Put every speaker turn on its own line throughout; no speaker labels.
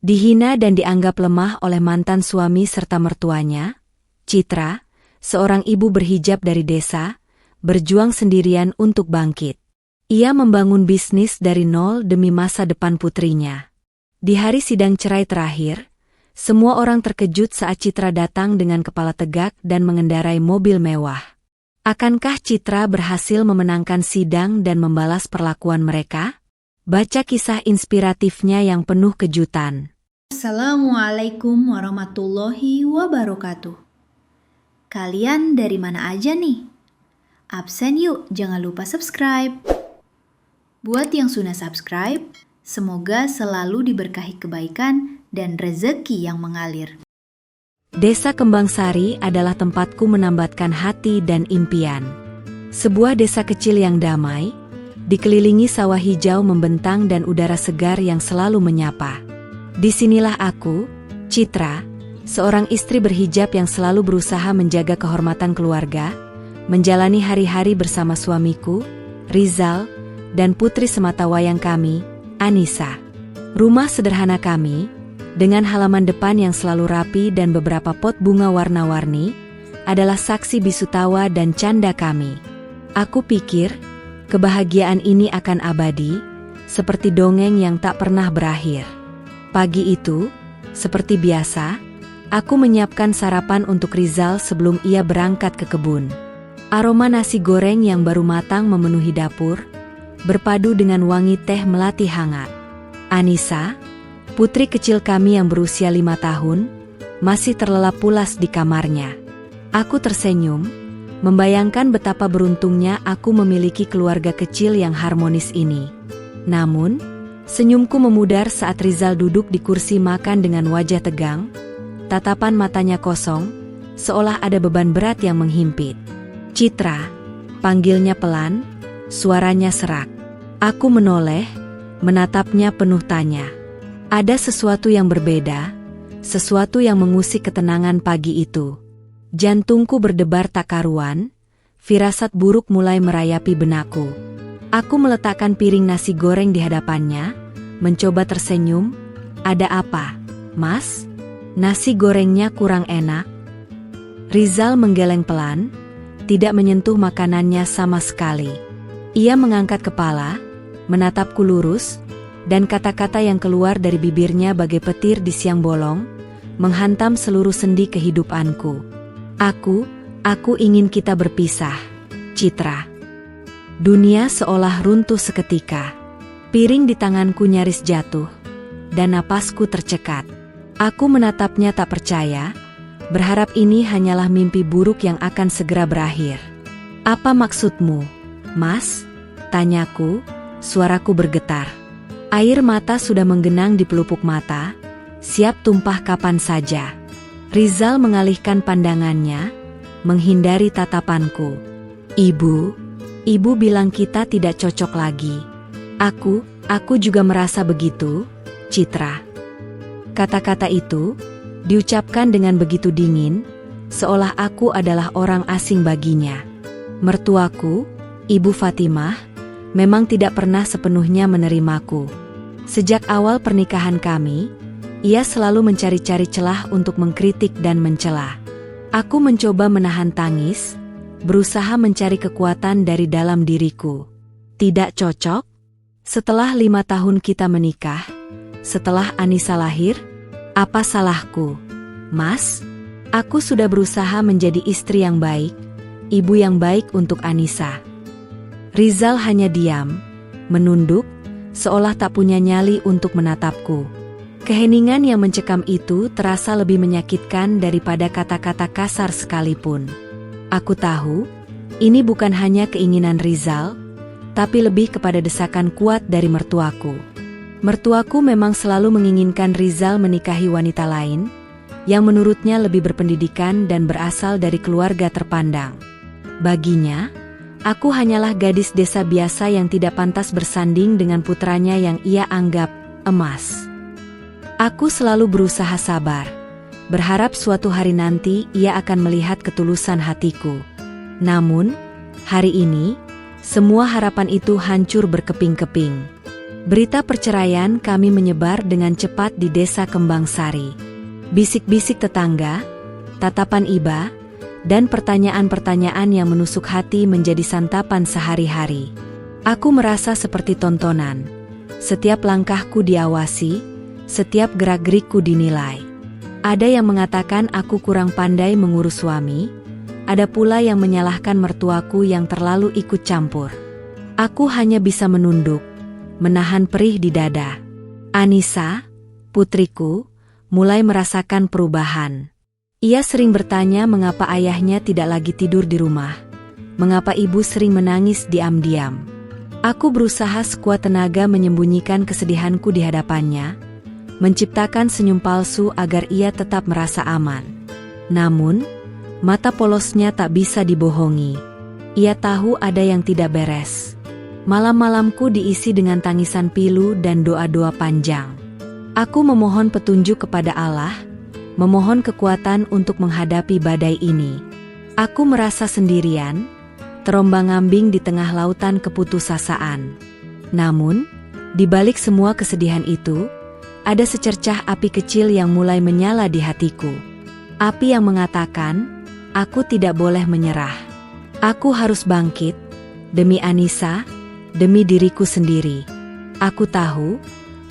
Dihina dan dianggap lemah oleh mantan suami serta mertuanya, Citra, seorang ibu berhijab dari desa, berjuang sendirian untuk bangkit. Ia membangun bisnis dari nol demi masa depan putrinya. Di hari sidang cerai terakhir, semua orang terkejut saat Citra datang dengan kepala tegak dan mengendarai mobil mewah. Akankah Citra berhasil memenangkan sidang dan membalas perlakuan mereka? Baca kisah inspiratifnya yang penuh kejutan.
Assalamualaikum warahmatullahi wabarakatuh. Kalian dari mana aja nih? Absen yuk, jangan lupa subscribe. Buat yang sudah subscribe, semoga selalu diberkahi kebaikan dan rezeki yang mengalir.
Desa Kembangsari adalah tempatku menambatkan hati dan impian. Sebuah desa kecil yang damai, dikelilingi sawah hijau membentang dan udara segar yang selalu menyapa. Disinilah aku, Citra, seorang istri berhijab yang selalu berusaha menjaga kehormatan keluarga, menjalani hari-hari bersama suamiku, Rizal, dan putri sematawayang kami, Anissa. Rumah sederhana kami, dengan halaman depan yang selalu rapi dan beberapa pot bunga warna-warni, adalah saksi bisu tawa dan canda kami. Aku pikir, kebahagiaan ini akan abadi, seperti dongeng yang tak pernah berakhir. Pagi itu, seperti biasa, aku menyiapkan sarapan untuk Rizal sebelum ia berangkat ke kebun. Aroma nasi goreng yang baru matang memenuhi dapur, berpadu dengan wangi teh melati hangat. Anissa, putri kecil kami yang berusia 5 tahun, masih terlelap pulas di kamarnya. Aku tersenyum, membayangkan betapa beruntungnya aku memiliki keluarga kecil yang harmonis ini. Namun, senyumku memudar saat Rizal duduk di kursi makan dengan wajah tegang, tatapan matanya kosong, seolah ada beban berat yang menghimpit. Citra, panggilnya pelan, suaranya serak. Aku menoleh, menatapnya penuh tanya. Ada sesuatu yang berbeda, sesuatu yang mengusik ketenangan pagi itu. Jantungku berdebar tak karuan, firasat buruk mulai merayapi benakku. Aku meletakkan piring nasi goreng di hadapannya, mencoba tersenyum. Ada apa, Mas? Nasi gorengnya kurang enak. Rizal menggeleng pelan, tidak menyentuh makanannya sama sekali. Ia mengangkat kepala, menatapku lurus, dan kata-kata yang keluar dari bibirnya bagai petir di siang bolong, menghantam seluruh sendi kehidupanku. Aku ingin kita berpisah, Citra. Dunia seolah runtuh seketika. Piring di tanganku nyaris jatuh, dan napasku tercekat. Aku menatapnya tak percaya, berharap ini hanyalah mimpi buruk yang akan segera berakhir. Apa maksudmu, Mas? Tanyaku, suaraku bergetar. Air mata sudah menggenang di pelupuk mata, siap tumpah kapan saja. Rizal mengalihkan pandangannya, menghindari tatapanku. Ibu bilang kita tidak cocok lagi. Aku juga merasa begitu, Citra. Kata-kata itu diucapkan dengan begitu dingin, seolah aku adalah orang asing baginya. Mertuaku, Ibu Fatimah, memang tidak pernah sepenuhnya menerimaku. Sejak awal pernikahan kami, ia selalu mencari-cari celah untuk mengkritik dan mencela. Aku mencoba menahan tangis, berusaha mencari kekuatan dari dalam diriku. Tidak cocok? Setelah 5 tahun kita menikah, setelah Anissa lahir, apa salahku? Mas, aku sudah berusaha menjadi istri yang baik, ibu yang baik untuk Anissa. Rizal hanya diam, menunduk, seolah tak punya nyali untuk menatapku. Keheningan yang mencekam itu terasa lebih menyakitkan daripada kata-kata kasar sekalipun. Aku tahu, ini bukan hanya keinginan Rizal, tapi lebih kepada desakan kuat dari mertuaku. Mertuaku memang selalu menginginkan Rizal menikahi wanita lain, yang menurutnya lebih berpendidikan dan berasal dari keluarga terpandang. Baginya, aku hanyalah gadis desa biasa yang tidak pantas bersanding dengan putranya yang ia anggap emas. Aku selalu berusaha sabar, berharap suatu hari nanti ia akan melihat ketulusan hatiku. Namun, hari ini, semua harapan itu hancur berkeping-keping. Berita perceraian kami menyebar dengan cepat di desa Kembang Sari. Bisik-bisik tetangga, tatapan iba, dan pertanyaan-pertanyaan yang menusuk hati menjadi santapan sehari-hari. Aku merasa seperti tontonan. Setiap langkahku diawasi, setiap gerak-gerikku dinilai. Ada yang mengatakan aku kurang pandai mengurus suami, ada pula yang menyalahkan mertuaku yang terlalu ikut campur. Aku hanya bisa menunduk, menahan perih di dada. Anissa, putriku, mulai merasakan perubahan. Ia sering bertanya mengapa ayahnya tidak lagi tidur di rumah, mengapa ibu sering menangis diam-diam. Aku berusaha sekuat tenaga menyembunyikan kesedihanku di hadapannya, menciptakan senyum palsu agar ia tetap merasa aman. Namun, mata polosnya tak bisa dibohongi. Ia tahu ada yang tidak beres. Malam-malamku diisi dengan tangisan pilu dan doa-doa panjang. Aku memohon petunjuk kepada Allah, memohon kekuatan untuk menghadapi badai ini. Aku merasa sendirian, terombang-ambing di tengah lautan keputusasaan. Namun, di balik semua kesedihan itu, ada secercah api kecil yang mulai menyala di hatiku. Api yang mengatakan, aku tidak boleh menyerah. Aku harus bangkit, demi Anissa, demi diriku sendiri. Aku tahu,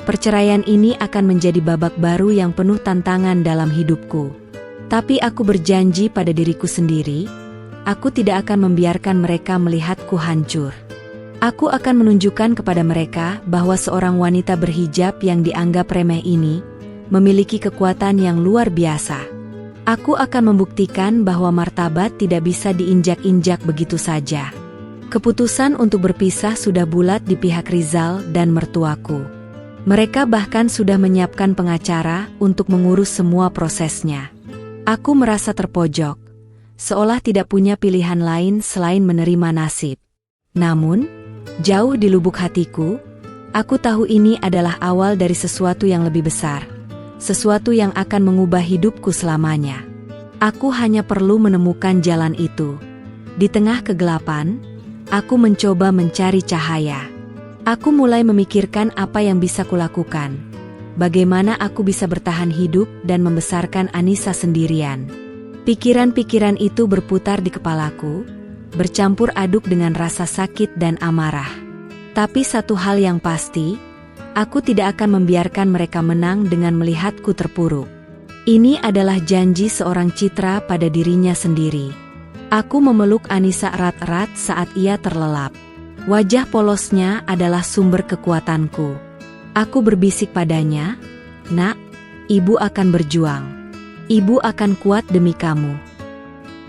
perceraian ini akan menjadi babak baru yang penuh tantangan dalam hidupku. Tapi aku berjanji pada diriku sendiri, aku tidak akan membiarkan mereka melihatku hancur. Aku akan menunjukkan kepada mereka bahwa seorang wanita berhijab yang dianggap remeh ini memiliki kekuatan yang luar biasa. Aku akan membuktikan bahwa martabat tidak bisa diinjak-injak begitu saja. Keputusan untuk berpisah sudah bulat di pihak Rizal dan mertuaku. Mereka bahkan sudah menyiapkan pengacara untuk mengurus semua prosesnya. Aku merasa terpojok, seolah tidak punya pilihan lain selain menerima nasib. Namun, jauh di lubuk hatiku, aku tahu ini adalah awal dari sesuatu yang lebih besar, sesuatu yang akan mengubah hidupku selamanya. Aku hanya perlu menemukan jalan itu. Di tengah kegelapan, aku mencoba mencari cahaya. Aku mulai memikirkan apa yang bisa kulakukan. Bagaimana aku bisa bertahan hidup dan membesarkan Anissa sendirian. Pikiran-pikiran itu berputar di kepalaku, bercampur aduk dengan rasa sakit dan amarah. Tapi satu hal yang pasti, aku tidak akan membiarkan mereka menang dengan melihatku terpuruk. Ini adalah janji seorang Citra pada dirinya sendiri. Aku memeluk Anissa erat-erat saat ia terlelap. Wajah polosnya adalah sumber kekuatanku. Aku berbisik padanya, "Nak, ibu akan berjuang. Ibu akan kuat demi kamu."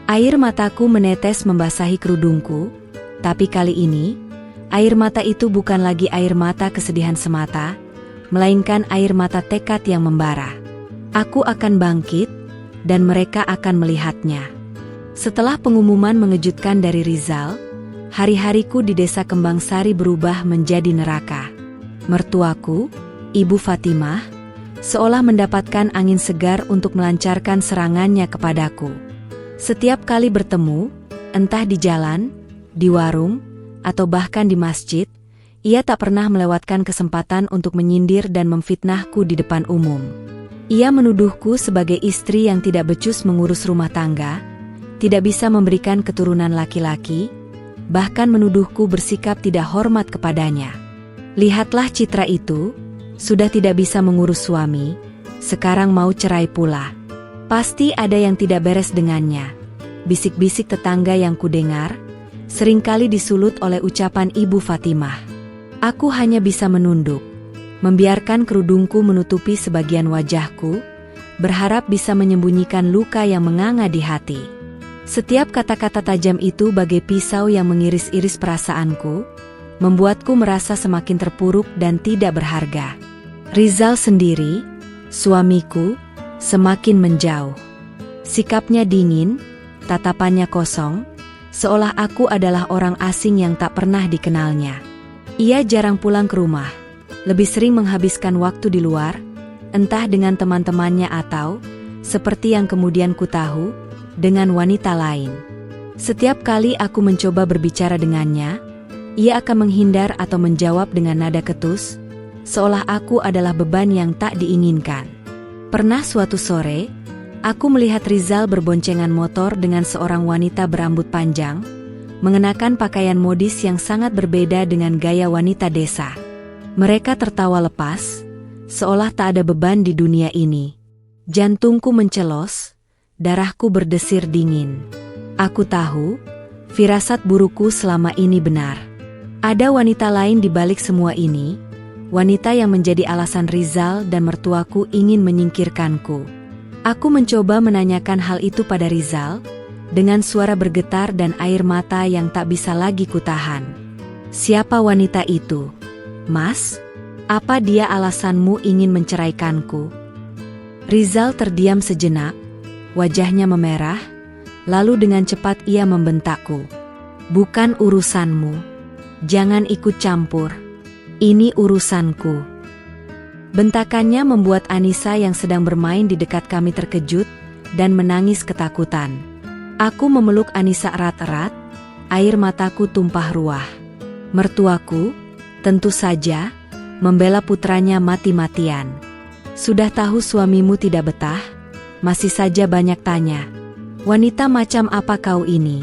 Air mataku menetes membasahi kerudungku, tapi kali ini, air mata itu bukan lagi air mata kesedihan semata, melainkan air mata tekad yang membara. Aku akan bangkit, dan mereka akan melihatnya. Setelah pengumuman mengejutkan dari Rizal, hari-hariku di desa Kembang Sari berubah menjadi neraka. Mertuaku, Ibu Fatimah, seolah mendapatkan angin segar untuk melancarkan serangannya kepadaku. Setiap kali bertemu, entah di jalan, di warung, atau bahkan di masjid, ia tak pernah melewatkan kesempatan untuk menyindir dan memfitnahku di depan umum. Ia menuduhku sebagai istri yang tidak becus mengurus rumah tangga, tidak bisa memberikan keturunan laki-laki, bahkan menuduhku bersikap tidak hormat kepadanya. Lihatlah Citra itu, sudah tidak bisa mengurus suami, sekarang mau cerai pula. Pasti ada yang tidak beres dengannya. Bisik-bisik tetangga yang kudengar, seringkali disulut oleh ucapan Ibu Fatimah. Aku hanya bisa menunduk, membiarkan kerudungku menutupi sebagian wajahku, berharap bisa menyembunyikan luka yang menganga di hati. Setiap kata-kata tajam itu bagai pisau yang mengiris-iris perasaanku, membuatku merasa semakin terpuruk dan tidak berharga. Rizal sendiri, suamiku, semakin menjauh. Sikapnya dingin, tatapannya kosong, seolah aku adalah orang asing yang tak pernah dikenalnya. Ia jarang pulang ke rumah, lebih sering menghabiskan waktu di luar, entah dengan teman-temannya atau, seperti yang kemudian ku tahu, dengan wanita lain. Setiap kali aku mencoba berbicara dengannya, ia akan menghindar atau menjawab dengan nada ketus, seolah aku adalah beban yang tak diinginkan. Pernah suatu sore, aku melihat Rizal berboncengan motor dengan seorang wanita berambut panjang, mengenakan pakaian modis yang sangat berbeda dengan gaya wanita desa. Mereka tertawa lepas, seolah tak ada beban di dunia ini. Jantungku mencelos, darahku berdesir dingin. Aku tahu, firasat burukku selama ini benar. Ada wanita lain di balik semua ini, wanita yang menjadi alasan Rizal dan mertuaku ingin menyingkirkanku. Aku mencoba menanyakan hal itu pada Rizal, dengan suara bergetar dan air mata yang tak bisa lagi kutahan. Siapa wanita itu? Mas? Apa dia alasanmu ingin menceraikanku? Rizal terdiam sejenak, wajahnya memerah, lalu dengan cepat ia membentakku. Bukan urusanmu. Jangan ikut campur. Ini urusanku. Bentakannya membuat Anissa yang sedang bermain di dekat kami terkejut dan menangis ketakutan. Aku memeluk Anissa erat-erat, air mataku tumpah ruah. Mertuaku, tentu saja, membela putranya mati-matian. Sudah tahu suamimu tidak betah, masih saja banyak tanya. Wanita macam apa kau ini?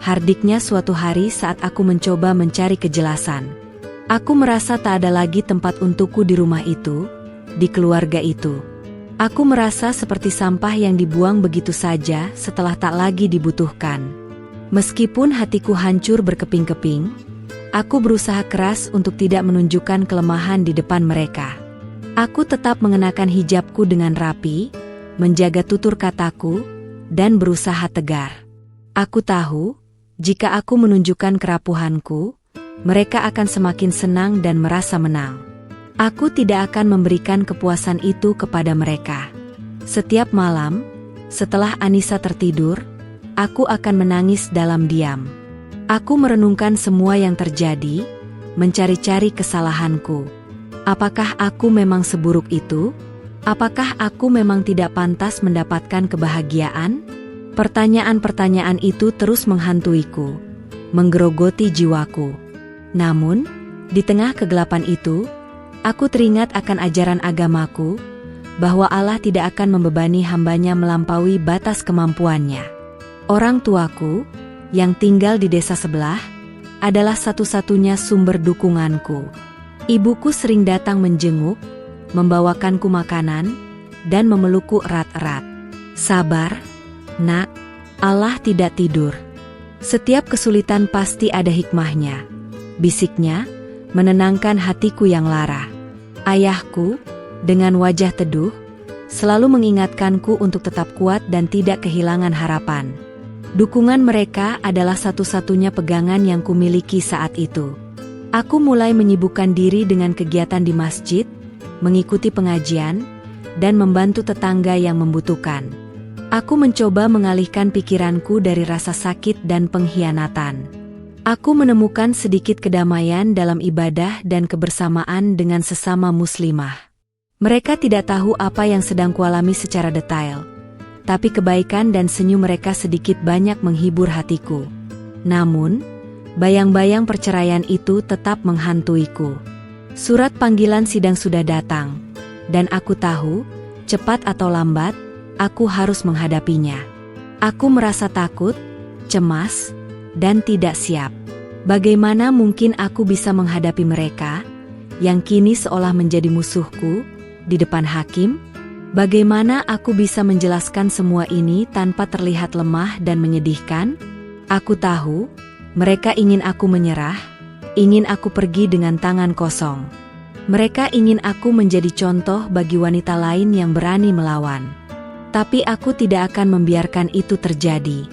Hardiknya suatu hari saat aku mencoba mencari kejelasan. Aku merasa tak ada lagi tempat untukku di rumah itu, di keluarga itu. Aku merasa seperti sampah yang dibuang begitu saja setelah tak lagi dibutuhkan. Meskipun hatiku hancur berkeping-keping, aku berusaha keras untuk tidak menunjukkan kelemahan di depan mereka. Aku tetap mengenakan hijabku dengan rapi, menjaga tutur kataku, dan berusaha tegar. Aku tahu, jika aku menunjukkan kerapuhanku, mereka akan semakin senang dan merasa menang. Aku tidak akan memberikan kepuasan itu kepada mereka. Setiap malam, setelah Anissa tertidur, aku akan menangis dalam diam. Aku merenungkan semua yang terjadi, mencari-cari kesalahanku. Apakah aku memang seburuk itu? Apakah aku memang tidak pantas mendapatkan kebahagiaan? Pertanyaan-pertanyaan itu terus menghantuiku, menggerogoti jiwaku. Namun, di tengah kegelapan itu, aku teringat akan ajaran agamaku, bahwa Allah tidak akan membebani hambanya melampaui batas kemampuannya. Orang tuaku, yang tinggal di desa sebelah, adalah satu-satunya sumber dukunganku. Ibuku sering datang menjenguk, membawakanku makanan, dan memelukku erat-erat. Sabar, nak, Allah tidak tidur. Setiap kesulitan pasti ada hikmahnya, bisiknya, menenangkan hatiku yang lara. Ayahku, dengan wajah teduh, selalu mengingatkanku untuk tetap kuat dan tidak kehilangan harapan. Dukungan mereka adalah satu-satunya pegangan yang kumiliki saat itu. Aku mulai menyibukkan diri dengan kegiatan di masjid, mengikuti pengajian, dan membantu tetangga yang membutuhkan. Aku mencoba mengalihkan pikiranku dari rasa sakit dan pengkhianatan. Aku menemukan sedikit kedamaian dalam ibadah dan kebersamaan dengan sesama muslimah. Mereka tidak tahu apa yang sedang kualami secara detail, tapi kebaikan dan senyum mereka sedikit banyak menghibur hatiku. Namun, bayang-bayang perceraian itu tetap menghantuiku. Surat panggilan sidang sudah datang, dan aku tahu, cepat atau lambat, aku harus menghadapinya. Aku merasa takut, cemas, dan tidak siap. Bagaimana mungkin aku bisa menghadapi mereka, yang kini seolah menjadi musuhku, di depan hakim? Bagaimana aku bisa menjelaskan semua ini tanpa terlihat lemah dan menyedihkan? Aku tahu, mereka ingin aku menyerah, ingin aku pergi dengan tangan kosong. Mereka ingin aku menjadi contoh bagi wanita lain yang berani melawan. Tapi aku tidak akan membiarkan itu terjadi.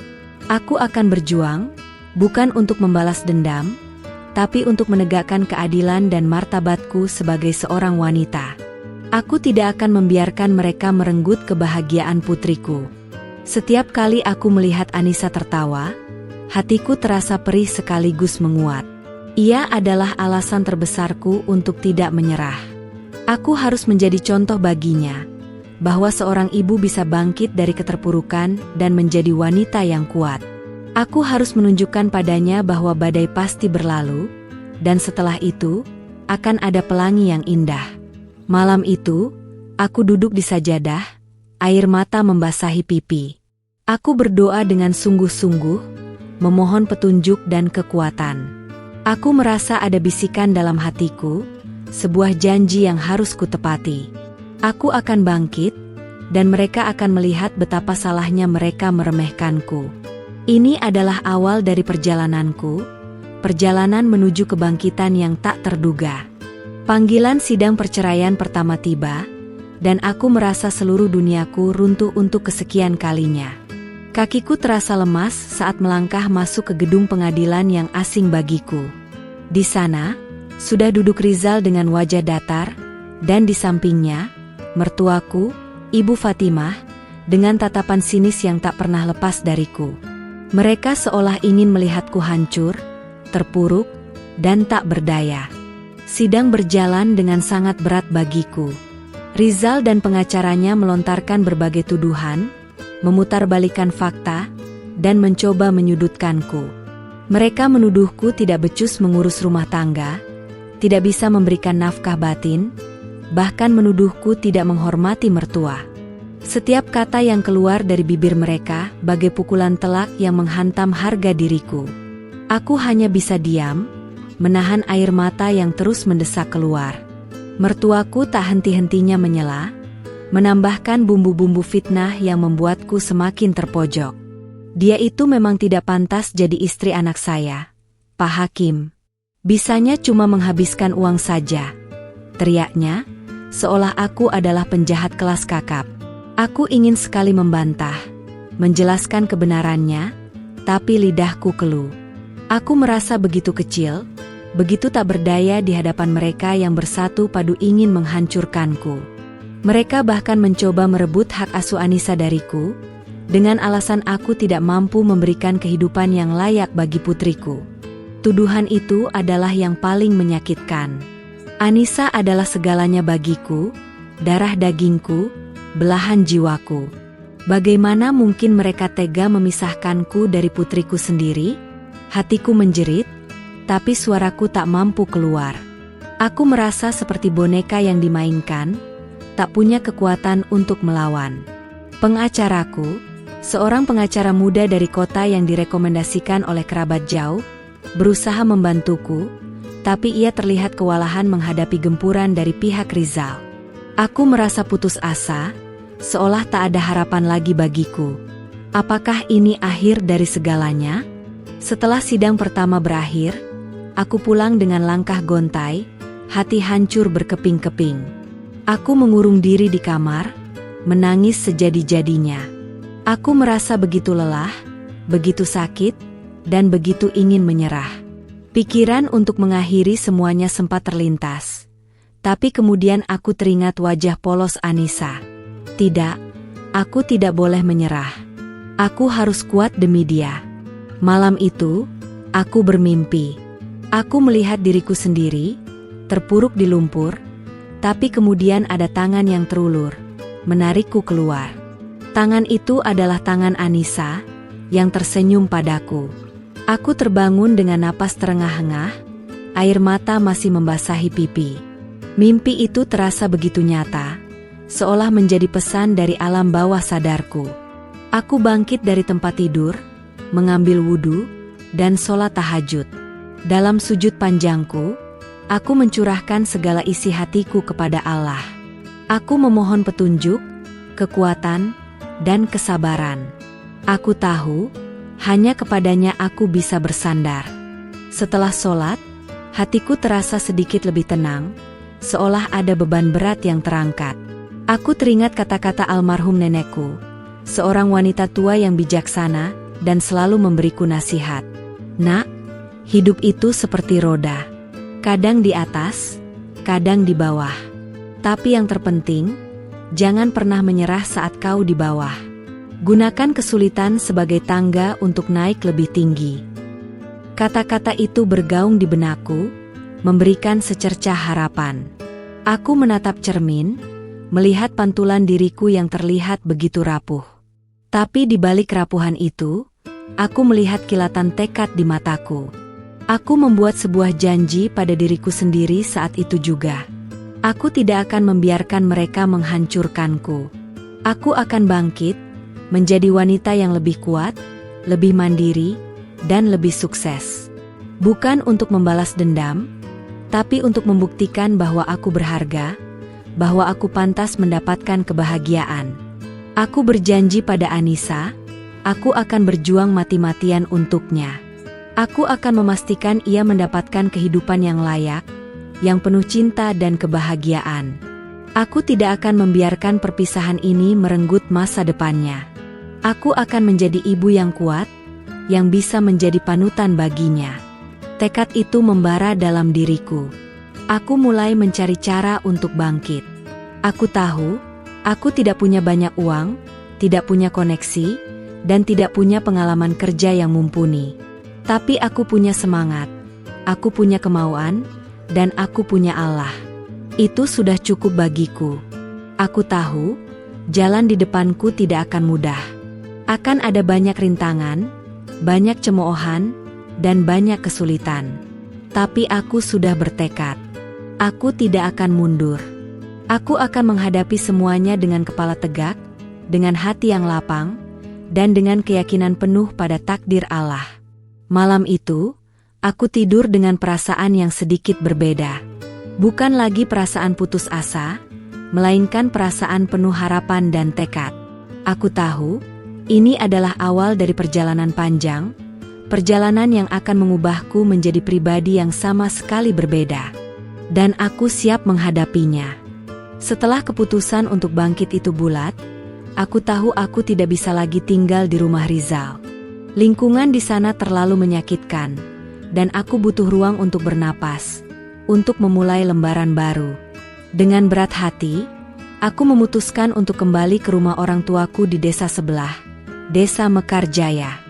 Aku akan berjuang, bukan untuk membalas dendam, tapi untuk menegakkan keadilan dan martabatku sebagai seorang wanita. Aku tidak akan membiarkan mereka merenggut kebahagiaan putriku. Setiap kali aku melihat Anissa tertawa, hatiku terasa perih sekaligus menguat. Ia adalah alasan terbesarku untuk tidak menyerah. Aku harus menjadi contoh baginya, bahwa seorang ibu bisa bangkit dari keterpurukan dan menjadi wanita yang kuat. Aku harus menunjukkan padanya bahwa badai pasti berlalu, dan setelah itu, akan ada pelangi yang indah. Malam itu, aku duduk di sajadah, air mata membasahi pipi. Aku berdoa dengan sungguh-sungguh, memohon petunjuk dan kekuatan. Aku merasa ada bisikan dalam hatiku, sebuah janji yang harus kutepati. Aku akan bangkit, dan mereka akan melihat betapa salahnya mereka meremehkanku. Ini adalah awal dari perjalananku, perjalanan menuju kebangkitan yang tak terduga. Panggilan sidang perceraian pertama tiba, dan aku merasa seluruh duniaku runtuh untuk kesekian kalinya. Kakiku terasa lemas saat melangkah masuk ke gedung pengadilan yang asing bagiku. Di sana, sudah duduk Rizal dengan wajah datar, dan di sampingnya, mertuaku, Ibu Fatimah, dengan tatapan sinis yang tak pernah lepas dariku. Mereka seolah ingin melihatku hancur, terpuruk, dan tak berdaya. Sidang berjalan dengan sangat berat bagiku. Rizal dan pengacaranya melontarkan berbagai tuduhan, memutarbalikkan fakta, dan mencoba menyudutkanku. Mereka menuduhku tidak becus mengurus rumah tangga, tidak bisa memberikan nafkah batin, bahkan menuduhku tidak menghormati mertua. Setiap kata yang keluar dari bibir mereka bagai pukulan telak yang menghantam harga diriku. Aku hanya bisa diam, menahan air mata yang terus mendesak keluar. Mertuaku tak henti-hentinya menyela, menambahkan bumbu-bumbu fitnah yang membuatku semakin terpojok. Dia itu memang tidak pantas jadi istri anak saya, Pak Hakim. Bisanya cuma menghabiskan uang saja, teriaknya, seolah aku adalah penjahat kelas kakap. Aku ingin sekali membantah, menjelaskan kebenarannya, tapi lidahku keluh. Aku merasa begitu kecil, begitu tak berdaya di hadapan mereka yang bersatu padu ingin menghancurkanku. Mereka bahkan mencoba merebut hak asuh Anissa dariku, dengan alasan aku tidak mampu memberikan kehidupan yang layak bagi putriku. Tuduhan itu adalah yang paling menyakitkan. Anissa adalah segalanya bagiku, darah dagingku, belahan jiwaku. Bagaimana mungkin mereka tega memisahkanku dari putriku sendiri? Hatiku menjerit, tapi suaraku tak mampu keluar. Aku merasa seperti boneka yang dimainkan, tak punya kekuatan untuk melawan. Pengacaraku, seorang pengacara muda dari kota yang direkomendasikan oleh kerabat jauh, berusaha membantuku, tapi ia terlihat kewalahan menghadapi gempuran dari pihak Rizal. Aku merasa putus asa, seolah tak ada harapan lagi bagiku. Apakah ini akhir dari segalanya? Setelah sidang pertama berakhir, aku pulang dengan langkah gontai, hati hancur berkeping-keping. Aku mengurung diri di kamar, menangis sejadi-jadinya. Aku merasa begitu lelah, begitu sakit, dan begitu ingin menyerah. Pikiran untuk mengakhiri semuanya sempat terlintas. Tapi kemudian aku teringat wajah polos Anissa. Tidak, aku tidak boleh menyerah. Aku harus kuat demi dia. Malam itu, aku bermimpi. Aku melihat diriku sendiri, terpuruk di lumpur, tapi kemudian ada tangan yang terulur, menarikku keluar. Tangan itu adalah tangan Anissa, yang tersenyum padaku. Aku terbangun dengan napas terengah-engah, air mata masih membasahi pipi. Mimpi itu terasa begitu nyata, seolah menjadi pesan dari alam bawah sadarku. Aku bangkit dari tempat tidur, mengambil wudhu, dan sholat tahajud. Dalam sujud panjangku, aku mencurahkan segala isi hatiku kepada Allah. Aku memohon petunjuk, kekuatan, dan kesabaran. Aku tahu, hanya kepadanya aku bisa bersandar. Setelah sholat, hatiku terasa sedikit lebih tenang, seolah ada beban berat yang terangkat. Aku teringat kata-kata almarhum nenekku, seorang wanita tua yang bijaksana dan selalu memberiku nasihat. Nak, hidup itu seperti roda. Kadang di atas, kadang di bawah. Tapi yang terpenting, jangan pernah menyerah saat kau di bawah. Gunakan kesulitan sebagai tangga untuk naik lebih tinggi. Kata-kata itu bergaung di benakku, memberikan secercah harapan. Aku menatap cermin, melihat pantulan diriku yang terlihat begitu rapuh. Tapi di balik kerapuhan itu, aku melihat kilatan tekad di mataku. Aku membuat sebuah janji pada diriku sendiri saat itu juga. Aku tidak akan membiarkan mereka menghancurkanku. Aku akan bangkit, menjadi wanita yang lebih kuat, lebih mandiri, dan lebih sukses. Bukan untuk membalas dendam, tapi untuk membuktikan bahwa aku berharga, bahwa aku pantas mendapatkan kebahagiaan. Aku berjanji pada Anissa, aku akan berjuang mati-matian untuknya. Aku akan memastikan ia mendapatkan kehidupan yang layak, yang penuh cinta dan kebahagiaan. Aku tidak akan membiarkan perpisahan ini merenggut masa depannya. Aku akan menjadi ibu yang kuat, yang bisa menjadi panutan baginya. Tekad itu membara dalam diriku. Aku mulai mencari cara untuk bangkit. Aku tahu, aku tidak punya banyak uang, tidak punya koneksi, dan tidak punya pengalaman kerja yang mumpuni. Tapi aku punya semangat, aku punya kemauan, dan aku punya Allah. Itu sudah cukup bagiku. Aku tahu, jalan di depanku tidak akan mudah. Akan ada banyak rintangan, banyak cemoohan, dan banyak kesulitan. Tapi aku sudah bertekad. Aku tidak akan mundur. Aku akan menghadapi semuanya dengan kepala tegak, dengan hati yang lapang, dan dengan keyakinan penuh pada takdir Allah. Malam itu, aku tidur dengan perasaan yang sedikit berbeda. Bukan lagi perasaan putus asa, melainkan perasaan penuh harapan dan tekad. Aku tahu, ini adalah awal dari perjalanan panjang, perjalanan yang akan mengubahku menjadi pribadi yang sama sekali berbeda. Dan aku siap menghadapinya. Setelah keputusan untuk bangkit itu bulat, aku tahu aku tidak bisa lagi tinggal di rumah Rizal. Lingkungan di sana terlalu menyakitkan, dan aku butuh ruang untuk bernapas, untuk memulai lembaran baru. Dengan berat hati, aku memutuskan untuk kembali ke rumah orang tuaku di desa sebelah, Desa Mekarjaya.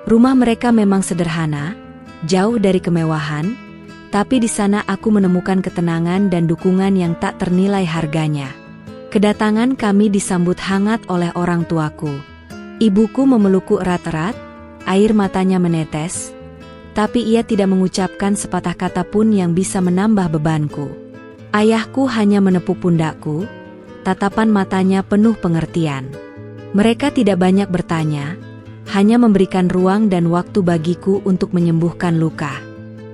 Rumah mereka memang sederhana, jauh dari kemewahan, tapi di sana aku menemukan ketenangan dan dukungan yang tak ternilai harganya. Kedatangan kami disambut hangat oleh orang tuaku. Ibuku memelukku erat-erat, air matanya menetes, tapi ia tidak mengucapkan sepatah kata pun yang bisa menambah bebanku. Ayahku hanya menepuk pundakku, tatapan matanya penuh pengertian. Mereka tidak banyak bertanya, hanya memberikan ruang dan waktu bagiku untuk menyembuhkan luka.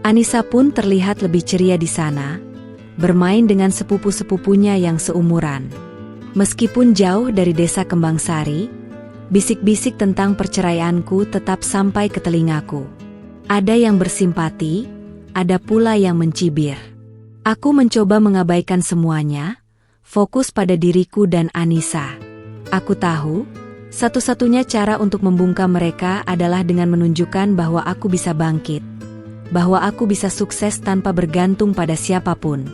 Anissa pun terlihat lebih ceria di sana, bermain dengan sepupu-sepupunya yang seumuran. Meskipun jauh dari desa Kembangsari, bisik-bisik tentang perceraianku tetap sampai ke telingaku. Ada yang bersimpati, ada pula yang mencibir. Aku mencoba mengabaikan semuanya, fokus pada diriku dan Anissa. Aku tahu, satu-satunya cara untuk membungkam mereka adalah dengan menunjukkan bahwa aku bisa bangkit, bahwa aku bisa sukses tanpa bergantung pada siapapun.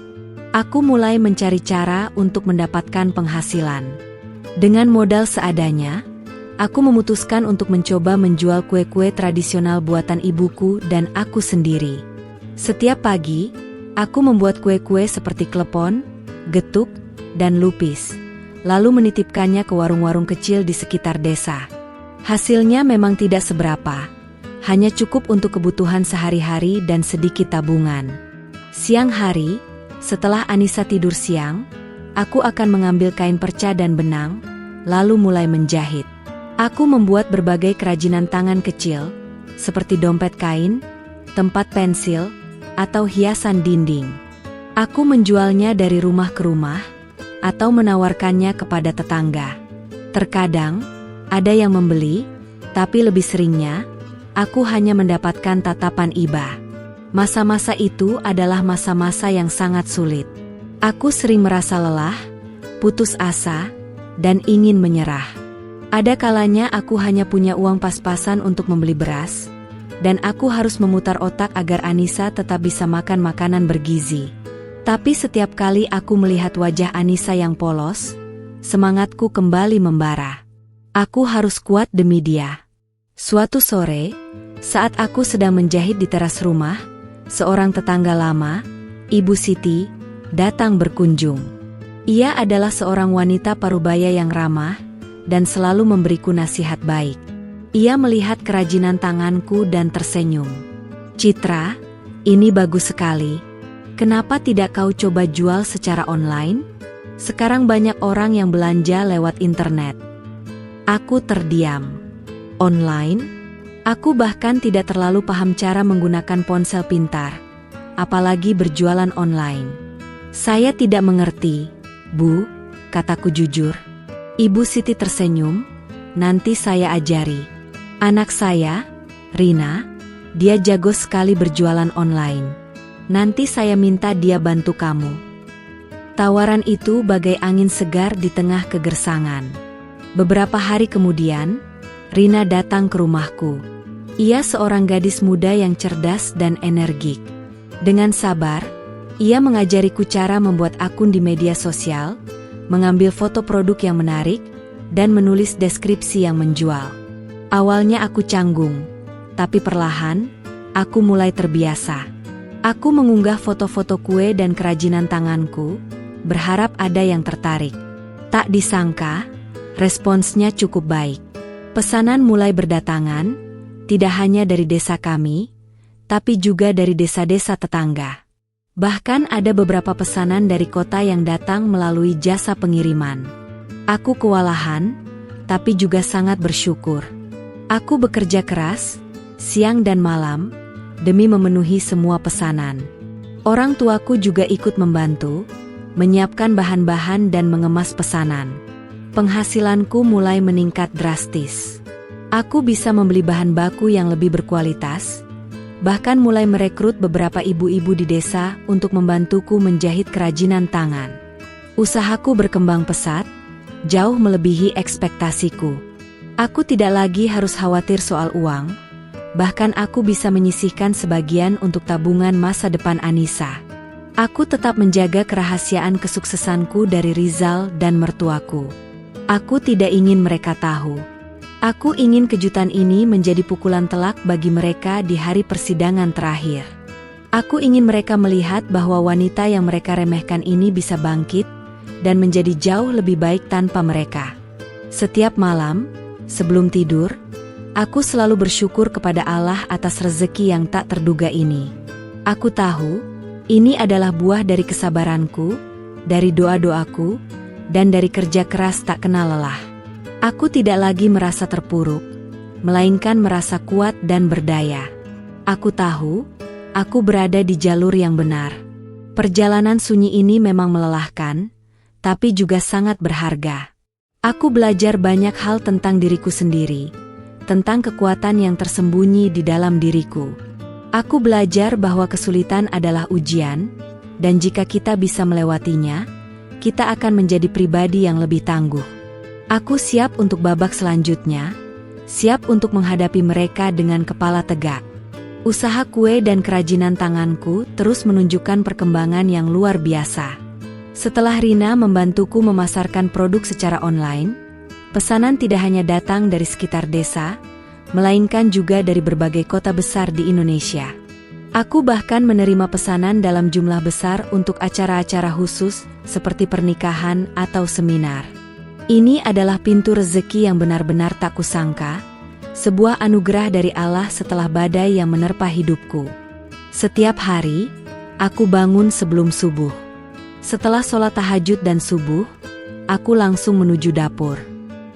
Aku mulai mencari cara untuk mendapatkan penghasilan. Dengan modal seadanya, aku memutuskan untuk mencoba menjual kue-kue tradisional buatan ibuku dan aku sendiri. Setiap pagi, aku membuat kue-kue seperti klepon, getuk, dan lupis, lalu menitipkannya ke warung-warung kecil di sekitar desa. Hasilnya memang tidak seberapa, hanya cukup untuk kebutuhan sehari-hari dan sedikit tabungan. Siang hari, setelah Anissa tidur siang, aku akan mengambil kain perca dan benang, lalu mulai menjahit. Aku membuat berbagai kerajinan tangan kecil, seperti dompet kain, tempat pensil, atau hiasan dinding. Aku menjualnya dari rumah ke rumah, atau menawarkannya kepada tetangga. Terkadang, ada yang membeli, tapi lebih seringnya, aku hanya mendapatkan tatapan iba. Masa-masa itu adalah masa-masa yang sangat sulit. Aku sering merasa lelah, putus asa, dan ingin menyerah. Ada kalanya aku hanya punya uang pas-pasan untuk membeli beras, dan aku harus memutar otak agar Anissa tetap bisa makan makanan bergizi. Tapi setiap kali aku melihat wajah Anissa yang polos, semangatku kembali membara. Aku harus kuat demi dia. Suatu sore, saat aku sedang menjahit di teras rumah, seorang tetangga lama, Ibu Siti, datang berkunjung. Ia adalah seorang wanita parubaya yang ramah, dan selalu memberiku nasihat baik. Ia melihat kerajinan tanganku dan tersenyum. "Citra, Ini bagus sekali. Kenapa tidak kau coba jual secara online? Sekarang banyak orang yang belanja lewat internet. Aku terdiam. Online? Aku bahkan tidak terlalu paham cara menggunakan ponsel pintar, apalagi berjualan online. Saya tidak mengerti, Bu, kataku jujur. Ibu Siti tersenyum, nanti saya ajari. Anak saya, Rina, dia jago sekali berjualan online. Nanti saya minta dia bantu kamu. Tawaran itu bagai angin segar di tengah kegersangan. Beberapa hari kemudian, Rina datang ke rumahku. Ia seorang gadis muda yang cerdas dan energik. Dengan sabar, ia mengajariku cara membuat akun di media sosial, mengambil foto produk yang menarik, dan menulis deskripsi yang menjual. Awalnya aku canggung, tapi perlahan, aku mulai terbiasa. Aku mengunggah foto-foto kue dan kerajinan tanganku, berharap ada yang tertarik. Tak disangka, responsnya cukup baik. Pesanan mulai berdatangan, tidak hanya dari desa kami, tapi juga dari desa-desa tetangga. Bahkan ada beberapa pesanan dari kota yang datang melalui jasa pengiriman. Aku kewalahan, tapi juga sangat bersyukur. Aku bekerja keras, siang dan malam, demi memenuhi semua pesanan. Orang tuaku juga ikut membantu, menyiapkan bahan-bahan dan mengemas pesanan. Penghasilanku mulai meningkat drastis. Aku bisa membeli bahan baku yang lebih berkualitas, bahkan mulai merekrut beberapa ibu-ibu di desa untuk membantuku menjahit kerajinan tangan. Usahaku berkembang pesat, jauh melebihi ekspektasiku. Aku tidak lagi harus khawatir soal uang, bahkan aku bisa menyisihkan sebagian untuk tabungan masa depan Anissa. Aku tetap menjaga kerahasiaan kesuksesanku dari Rizal dan mertuaku. Aku tidak ingin mereka tahu. Aku ingin kejutan ini menjadi pukulan telak bagi mereka di hari persidangan terakhir. Aku ingin mereka melihat bahwa wanita yang mereka remehkan ini bisa bangkit dan menjadi jauh lebih baik tanpa mereka. Setiap malam, sebelum tidur, aku selalu bersyukur kepada Allah atas rezeki yang tak terduga ini. Aku tahu, ini adalah buah dari kesabaranku, dari doa-doaku, dan dari kerja keras tak kenal lelah. Aku tidak lagi merasa terpuruk, melainkan merasa kuat dan berdaya. Aku tahu, aku berada di jalur yang benar. Perjalanan sunyi ini memang melelahkan, tapi juga sangat berharga. Aku belajar banyak hal tentang diriku sendiri, tentang kekuatan yang tersembunyi di dalam diriku. Aku belajar bahwa kesulitan adalah ujian, dan jika kita bisa melewatinya, kita akan menjadi pribadi yang lebih tangguh. Aku siap untuk babak selanjutnya, siap untuk menghadapi mereka dengan kepala tegak. Usaha kue dan kerajinan tanganku terus menunjukkan perkembangan yang luar biasa. Setelah Rina membantuku memasarkan produk secara online, pesanan tidak hanya datang dari sekitar desa, melainkan juga dari berbagai kota besar di Indonesia. Aku bahkan menerima pesanan dalam jumlah besar untuk acara-acara khusus seperti pernikahan atau seminar. Ini adalah pintu rezeki yang benar-benar tak kusangka, sebuah anugerah dari Allah setelah badai yang menerpa hidupku. Setiap hari, aku bangun sebelum subuh. Setelah sholat tahajud dan subuh, aku langsung menuju dapur.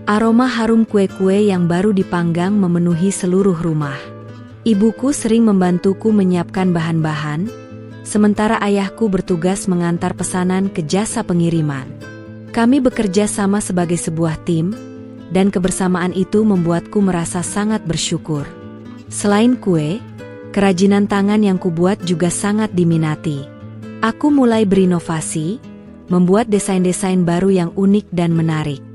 Aroma harum kue-kue yang baru dipanggang memenuhi seluruh rumah. Ibuku sering membantuku menyiapkan bahan-bahan, sementara ayahku bertugas mengantar pesanan ke jasa pengiriman. Kami bekerja sama sebagai sebuah tim, dan kebersamaan itu membuatku merasa sangat bersyukur. Selain kue, kerajinan tangan yang kubuat juga sangat diminati. Aku mulai berinovasi, membuat desain-desain baru yang unik dan menarik.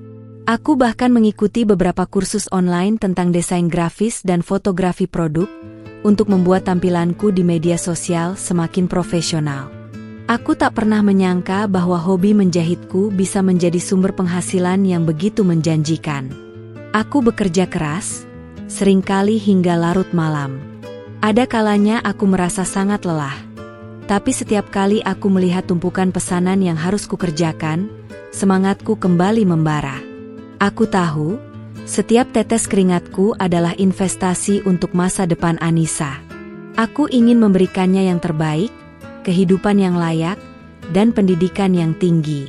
Aku bahkan mengikuti beberapa kursus online tentang desain grafis dan fotografi produk, untuk membuat tampilanku di media sosial semakin profesional. Aku tak pernah menyangka bahwa hobi menjahitku bisa menjadi sumber penghasilan yang begitu menjanjikan. Aku bekerja keras, seringkali hingga larut malam. Ada kalanya aku merasa sangat lelah. Tapi setiap kali aku melihat tumpukan pesanan yang harus kukerjakan, semangatku kembali membara. Aku tahu, setiap tetes keringatku adalah investasi untuk masa depan Anissa. Aku ingin memberikannya yang terbaik, kehidupan yang layak, dan pendidikan yang tinggi.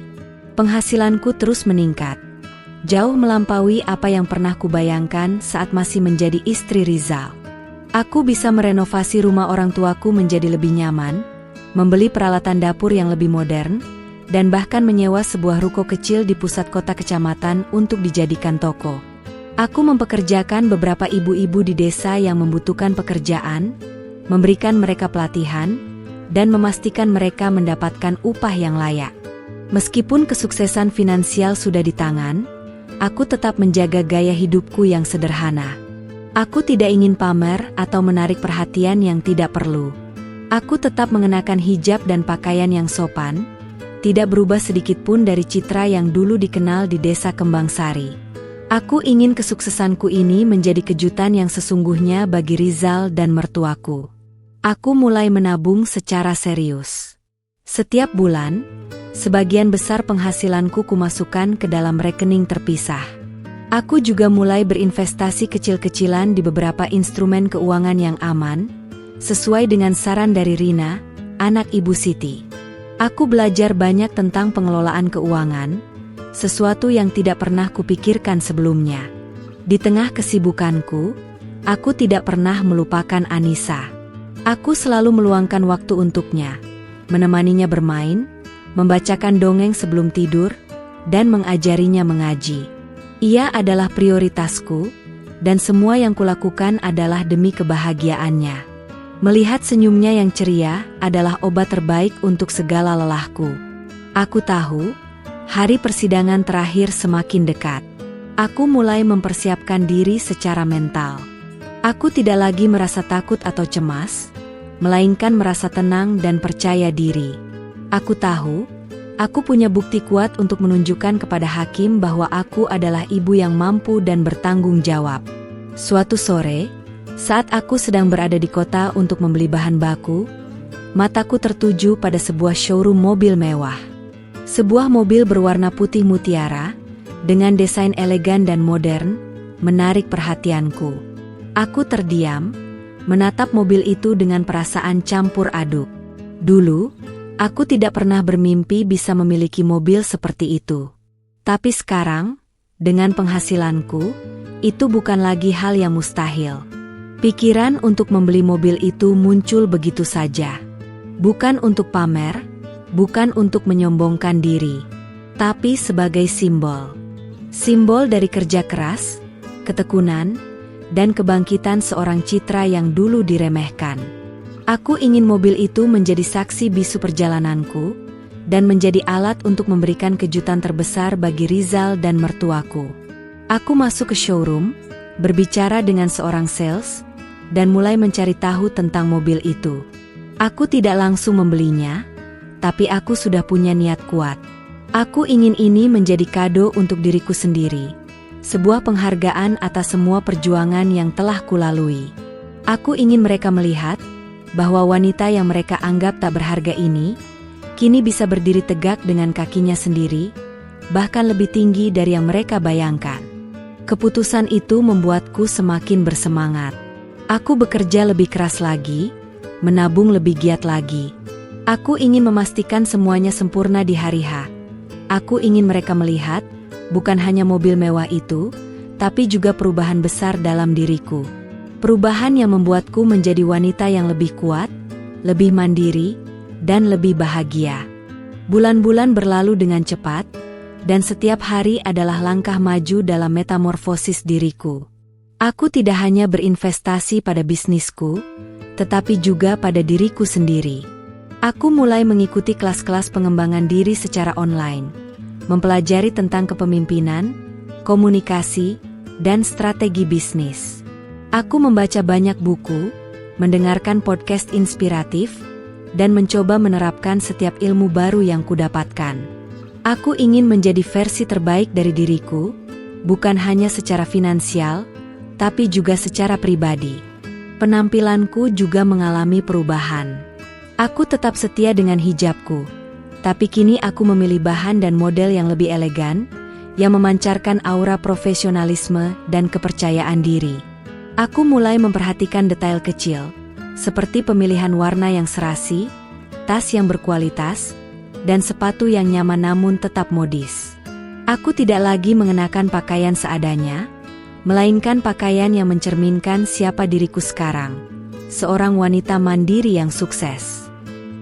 Penghasilanku terus meningkat, jauh melampaui apa yang pernah kubayangkan saat masih menjadi istri Rizal. Aku bisa merenovasi rumah orang tuaku menjadi lebih nyaman, membeli peralatan dapur yang lebih modern, dan bahkan menyewa sebuah ruko kecil di pusat kota kecamatan untuk dijadikan toko. Aku mempekerjakan beberapa ibu-ibu di desa yang membutuhkan pekerjaan, memberikan mereka pelatihan, dan memastikan mereka mendapatkan upah yang layak. Meskipun kesuksesan finansial sudah di tangan, aku tetap menjaga gaya hidupku yang sederhana. Aku tidak ingin pamer atau menarik perhatian yang tidak perlu. Aku tetap mengenakan hijab dan pakaian yang sopan, tidak berubah sedikitpun dari citra yang dulu dikenal di desa Kembangsari. Aku ingin kesuksesanku ini menjadi kejutan yang sesungguhnya bagi Rizal dan mertuaku. Aku mulai menabung secara serius. Setiap bulan, sebagian besar penghasilanku kumasukkan ke dalam rekening terpisah. Aku juga mulai berinvestasi kecil-kecilan di beberapa instrumen keuangan yang aman, sesuai dengan saran dari Rina, anak Ibu Siti. Aku belajar banyak tentang pengelolaan keuangan, sesuatu yang tidak pernah kupikirkan sebelumnya. Di tengah kesibukanku, aku tidak pernah melupakan Anissa. Aku selalu meluangkan waktu untuknya, menemaninya bermain, membacakan dongeng sebelum tidur, dan mengajarinya mengaji. Ia adalah prioritasku, dan semua yang kulakukan adalah demi kebahagiaannya. Melihat senyumnya yang ceria adalah obat terbaik untuk segala lelahku. Aku tahu, hari persidangan terakhir semakin dekat. Aku mulai mempersiapkan diri secara mental. Aku tidak lagi merasa takut atau cemas, melainkan merasa tenang dan percaya diri. Aku tahu, aku punya bukti kuat untuk menunjukkan kepada hakim bahwa aku adalah ibu yang mampu dan bertanggung jawab. Suatu sore, saat aku sedang berada di kota untuk membeli bahan baku, mataku tertuju pada sebuah showroom mobil mewah. Sebuah mobil berwarna putih mutiara, dengan desain elegan dan modern, menarik perhatianku. Aku terdiam, menatap mobil itu dengan perasaan campur aduk. Dulu, aku tidak pernah bermimpi bisa memiliki mobil seperti itu. Tapi sekarang, dengan penghasilanku, itu bukan lagi hal yang mustahil. Pikiran untuk membeli mobil itu muncul begitu saja. Bukan untuk pamer, bukan untuk menyombongkan diri, tapi sebagai simbol. Simbol dari kerja keras, ketekunan, dan kebangkitan seorang Citra yang dulu diremehkan. Aku ingin mobil itu menjadi saksi bisu perjalananku, dan menjadi alat untuk memberikan kejutan terbesar bagi Rizal dan mertuaku. Aku masuk ke showroom, berbicara dengan seorang sales, dan mulai mencari tahu tentang mobil itu. Aku tidak langsung membelinya, tapi aku sudah punya niat kuat. Aku ingin ini menjadi kado untuk diriku sendiri, sebuah penghargaan atas semua perjuangan yang telah kulalui. Aku ingin mereka melihat bahwa wanita yang mereka anggap tak berharga ini, kini bisa berdiri tegak dengan kakinya sendiri, bahkan lebih tinggi dari yang mereka bayangkan. Keputusan itu membuatku semakin bersemangat. Aku bekerja lebih keras lagi, menabung lebih giat lagi. Aku ingin memastikan semuanya sempurna di hari H. Aku ingin mereka melihat, bukan hanya mobil mewah itu, tapi juga perubahan besar dalam diriku. Perubahan yang membuatku menjadi wanita yang lebih kuat, lebih mandiri, dan lebih bahagia. Bulan-bulan berlalu dengan cepat, dan setiap hari adalah langkah maju dalam metamorfosis diriku. Aku tidak hanya berinvestasi pada bisnisku, tetapi juga pada diriku sendiri. Aku mulai mengikuti kelas-kelas pengembangan diri secara online, mempelajari tentang kepemimpinan, komunikasi, dan strategi bisnis. Aku membaca banyak buku, mendengarkan podcast inspiratif, dan mencoba menerapkan setiap ilmu baru yang kudapatkan. Aku ingin menjadi versi terbaik dari diriku, bukan hanya secara finansial, tapi juga secara pribadi. Penampilanku juga mengalami perubahan. Aku tetap setia dengan hijabku, tapi kini aku memilih bahan dan model yang lebih elegan, yang memancarkan aura profesionalisme dan kepercayaan diri. Aku mulai memperhatikan detail kecil, seperti pemilihan warna yang serasi, tas yang berkualitas, dan sepatu yang nyaman namun tetap modis. Aku tidak lagi mengenakan pakaian seadanya, melainkan pakaian yang mencerminkan siapa diriku sekarang. Seorang wanita mandiri yang sukses.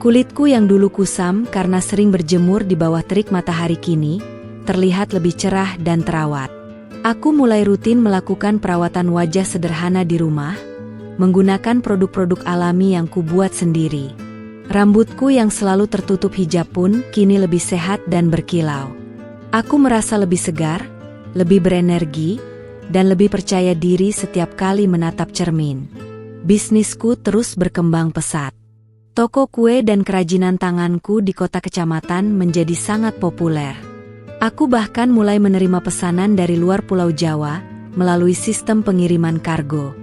Kulitku yang dulu kusam karena sering berjemur di bawah terik matahari kini, terlihat lebih cerah dan terawat. Aku mulai rutin melakukan perawatan wajah sederhana di rumah, menggunakan produk-produk alami yang kubuat sendiri. Rambutku yang selalu tertutup hijab pun kini lebih sehat dan berkilau. Aku merasa lebih segar, lebih berenergi, dan lebih percaya diri setiap kali menatap cermin. Bisnisku terus berkembang pesat. Toko kue dan kerajinan tanganku di kota kecamatan menjadi sangat populer. Aku bahkan mulai menerima pesanan dari luar Pulau Jawa melalui sistem pengiriman kargo.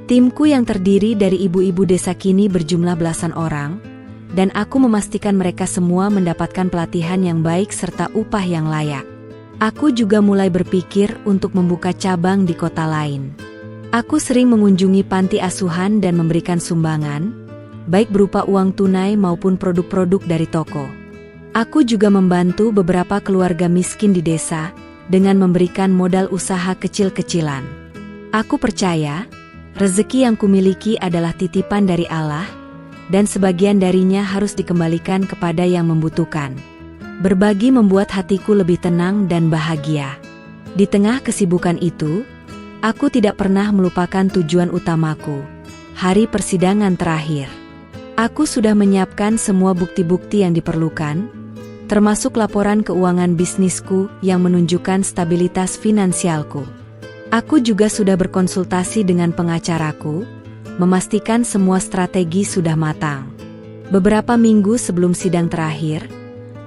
Timku yang terdiri dari ibu-ibu desa kini berjumlah belasan orang, dan aku memastikan mereka semua mendapatkan pelatihan yang baik serta upah yang layak. Aku juga mulai berpikir untuk membuka cabang di kota lain. Aku sering mengunjungi panti asuhan dan memberikan sumbangan, baik berupa uang tunai maupun produk-produk dari toko. Aku juga membantu beberapa keluarga miskin di desa dengan memberikan modal usaha kecil-kecilan. Aku percaya, rezeki yang kumiliki adalah titipan dari Allah, dan sebagian darinya harus dikembalikan kepada yang membutuhkan. Berbagi membuat hatiku lebih tenang dan bahagia. Di tengah kesibukan itu, aku tidak pernah melupakan tujuan utamaku, hari persidangan terakhir. Aku sudah menyiapkan semua bukti-bukti yang diperlukan, termasuk laporan keuangan bisnisku yang menunjukkan stabilitas finansialku. Aku juga sudah berkonsultasi dengan pengacaraku, memastikan semua strategi sudah matang. Beberapa minggu sebelum sidang terakhir,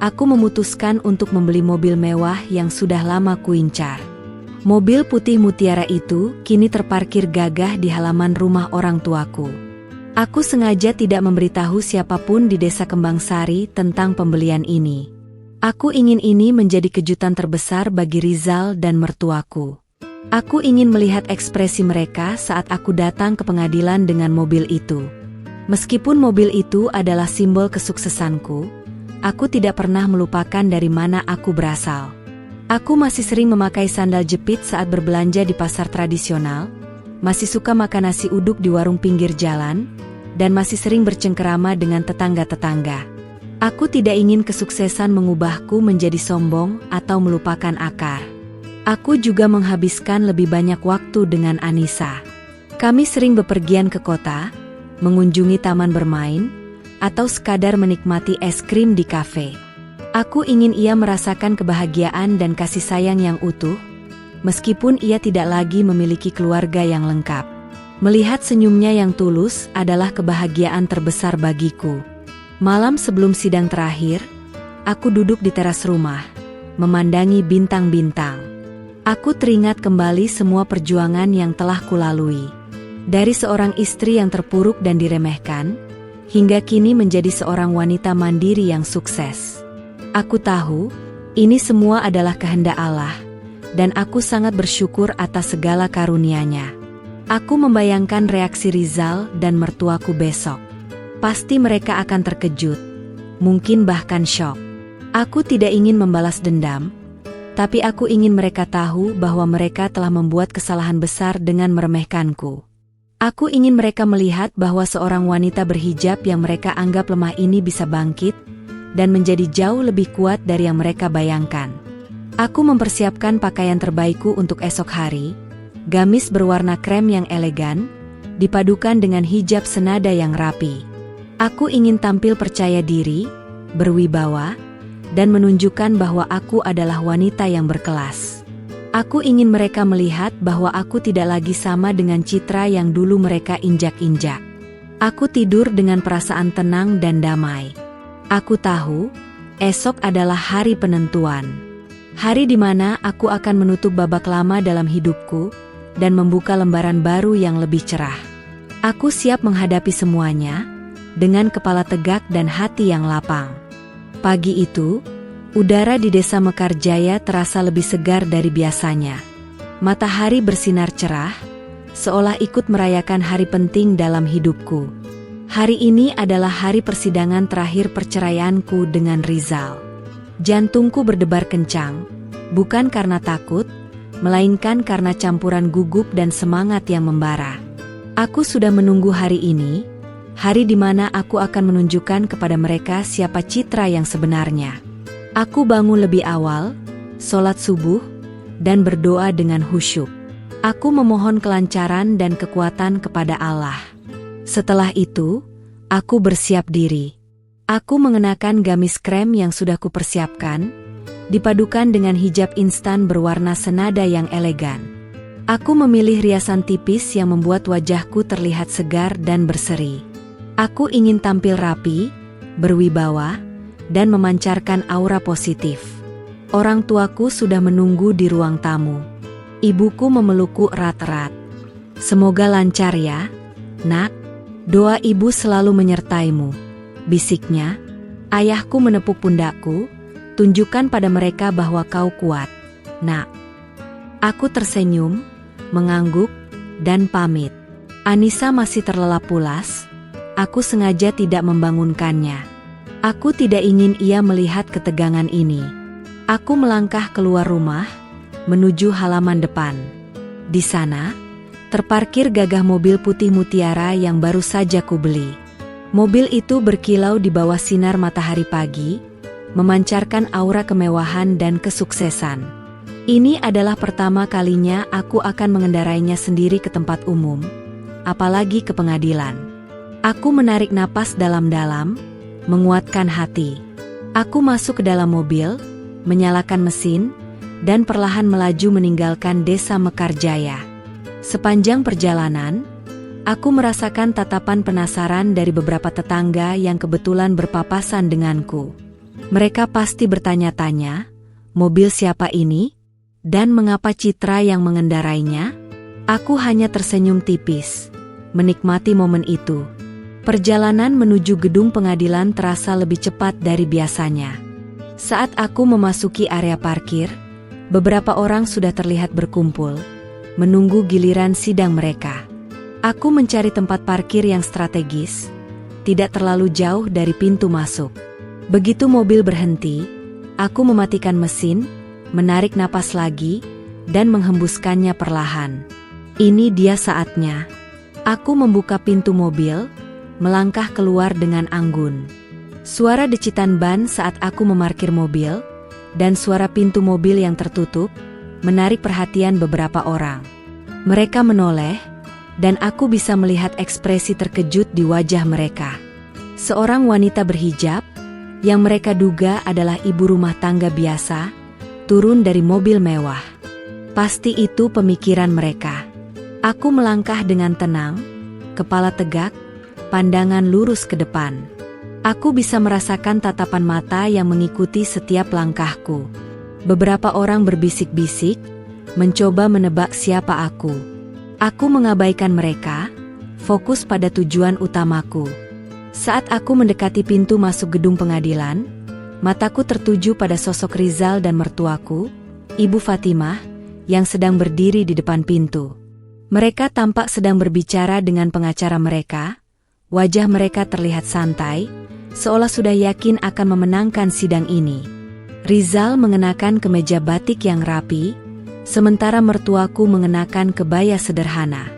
aku memutuskan untuk membeli mobil mewah yang sudah lama kuincar. Mobil putih mutiara itu kini terparkir gagah di halaman rumah orang tuaku. Aku sengaja tidak memberitahu siapapun di desa Kembangsari tentang pembelian ini. Aku ingin ini menjadi kejutan terbesar bagi Rizal dan mertuaku. Aku ingin melihat ekspresi mereka saat aku datang ke pengadilan dengan mobil itu. Meskipun mobil itu adalah simbol kesuksesanku, aku tidak pernah melupakan dari mana aku berasal. Aku masih sering memakai sandal jepit saat berbelanja di pasar tradisional, masih suka makan nasi uduk di warung pinggir jalan, dan masih sering bercengkerama dengan tetangga-tetangga. Aku tidak ingin kesuksesan mengubahku menjadi sombong atau melupakan akar. Aku juga menghabiskan lebih banyak waktu dengan Anissa. Kami sering bepergian ke kota, mengunjungi taman bermain, atau sekadar menikmati es krim di kafe. Aku ingin ia merasakan kebahagiaan dan kasih sayang yang utuh, meskipun ia tidak lagi memiliki keluarga yang lengkap. Melihat senyumnya yang tulus adalah kebahagiaan terbesar bagiku. Malam sebelum sidang terakhir, aku duduk di teras rumah, memandangi bintang-bintang. Aku teringat kembali semua perjuangan yang telah kulalui. Dari seorang istri yang terpuruk dan diremehkan, hingga kini menjadi seorang wanita mandiri yang sukses. Aku tahu, ini semua adalah kehendak Allah, dan aku sangat bersyukur atas segala karunia-Nya. Aku membayangkan reaksi Rizal dan mertuaku besok. Pasti mereka akan terkejut, mungkin bahkan syok. Aku tidak ingin membalas dendam, tapi aku ingin mereka tahu bahwa mereka telah membuat kesalahan besar dengan meremehkanku. Aku ingin mereka melihat bahwa seorang wanita berhijab yang mereka anggap lemah ini bisa bangkit, dan menjadi jauh lebih kuat dari yang mereka bayangkan. Aku mempersiapkan pakaian terbaikku untuk esok hari, gamis berwarna krem yang elegan, dipadukan dengan hijab senada yang rapi. Aku ingin tampil percaya diri, berwibawa, dan menunjukkan bahwa aku adalah wanita yang berkelas. Aku ingin mereka melihat bahwa aku tidak lagi sama dengan citra yang dulu mereka injak-injak. Aku tidur dengan perasaan tenang dan damai. Aku tahu, esok adalah hari penentuan. Hari di mana aku akan menutup babak lama dalam hidupku, dan membuka lembaran baru yang lebih cerah. Aku siap menghadapi semuanya, dengan kepala tegak dan hati yang lapang. Pagi itu, udara di desa Mekarjaya terasa lebih segar dari biasanya. Matahari bersinar cerah, seolah ikut merayakan hari penting dalam hidupku. Hari ini adalah hari persidangan terakhir perceraianku dengan Rizal. Jantungku berdebar kencang, bukan karena takut, melainkan karena campuran gugup dan semangat yang membara. Aku sudah menunggu hari ini, hari di mana aku akan menunjukkan kepada mereka siapa Citra yang sebenarnya. Aku bangun lebih awal, sholat subuh, dan berdoa dengan khusyuk. Aku memohon kelancaran dan kekuatan kepada Allah. Setelah itu, aku bersiap diri. Aku mengenakan gamis krem yang sudah kupersiapkan, dipadukan dengan hijab instan berwarna senada yang elegan. Aku memilih riasan tipis yang membuat wajahku terlihat segar dan berseri. Aku ingin tampil rapi, berwibawa, dan memancarkan aura positif. Orang tuaku sudah menunggu di ruang tamu. Ibuku memelukku erat-erat. "Semoga lancar ya, Nak. Doa ibu selalu menyertaimu," bisiknya. Ayahku menepuk pundakku, "Tunjukkan pada mereka bahwa kau kuat, Nak." Aku tersenyum, mengangguk, dan pamit. Anissa masih terlelap pulas. Aku sengaja tidak membangunkannya. Aku tidak ingin ia melihat ketegangan ini. Aku melangkah keluar rumah, menuju halaman depan. Di sana, terparkir gagah mobil putih mutiara yang baru saja kubeli. Mobil itu berkilau di bawah sinar matahari pagi, memancarkan aura kemewahan dan kesuksesan. Ini adalah pertama kalinya aku akan mengendarainya sendiri ke tempat umum, apalagi ke pengadilan. Aku menarik napas dalam-dalam, menguatkan hati. Aku masuk ke dalam mobil, menyalakan mesin, dan perlahan melaju meninggalkan desa Mekarjaya. Sepanjang perjalanan, aku merasakan tatapan penasaran dari beberapa tetangga yang kebetulan berpapasan denganku. Mereka pasti bertanya-tanya, mobil siapa ini? Dan mengapa Citra yang mengendarainya? Aku hanya tersenyum tipis, menikmati momen itu. Perjalanan menuju gedung pengadilan terasa lebih cepat dari biasanya. Saat aku memasuki area parkir, beberapa orang sudah terlihat berkumpul, menunggu giliran sidang mereka. Aku mencari tempat parkir yang strategis, tidak terlalu jauh dari pintu masuk. Begitu mobil berhenti, aku mematikan mesin, menarik napas lagi, dan menghembuskannya perlahan. Ini dia saatnya. Aku membuka pintu mobil, melangkah keluar dengan anggun. Suara decitan ban saat aku memarkir mobil, dan suara pintu mobil yang tertutup, menarik perhatian beberapa orang. Mereka menoleh, dan aku bisa melihat ekspresi terkejut di wajah mereka. Seorang wanita berhijab, yang mereka duga adalah ibu rumah tangga biasa, turun dari mobil mewah. Pasti itu pemikiran mereka. Aku melangkah dengan tenang, kepala tegak, pandangan lurus ke depan. Aku bisa merasakan tatapan mata yang mengikuti setiap langkahku. Beberapa orang berbisik-bisik, mencoba menebak siapa aku. Aku mengabaikan mereka, fokus pada tujuan utamaku. Saat aku mendekati pintu masuk gedung pengadilan, mataku tertuju pada sosok Rizal dan mertuaku, Ibu Fatimah, yang sedang berdiri di depan pintu. Mereka tampak sedang berbicara dengan pengacara mereka. Wajah mereka terlihat santai, seolah sudah yakin akan memenangkan sidang ini. Rizal mengenakan kemeja batik yang rapi, sementara mertuaku mengenakan kebaya sederhana.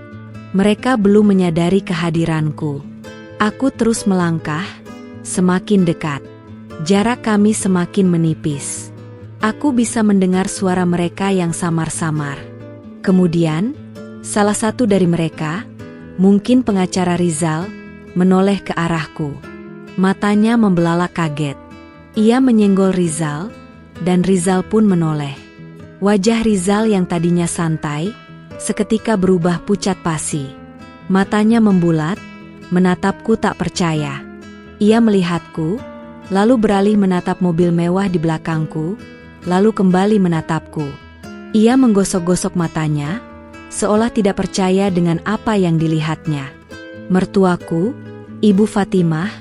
Mereka belum menyadari kehadiranku. Aku terus melangkah, semakin dekat. Jarak kami semakin menipis. Aku bisa mendengar suara mereka yang samar-samar. Kemudian, salah satu dari mereka, mungkin pengacara Rizal, menoleh ke arahku. Matanya membelalak kaget. Ia menyenggol Rizal, dan Rizal pun menoleh. Wajah Rizal yang tadinya santai, seketika berubah pucat pasi. Matanya membulat, menatapku tak percaya. Ia melihatku, lalu beralih menatap mobil mewah di belakangku, lalu kembali menatapku. Ia menggosok-gosok matanya, seolah tidak percaya dengan apa yang dilihatnya. Mertuaku, Ibu Fatimah,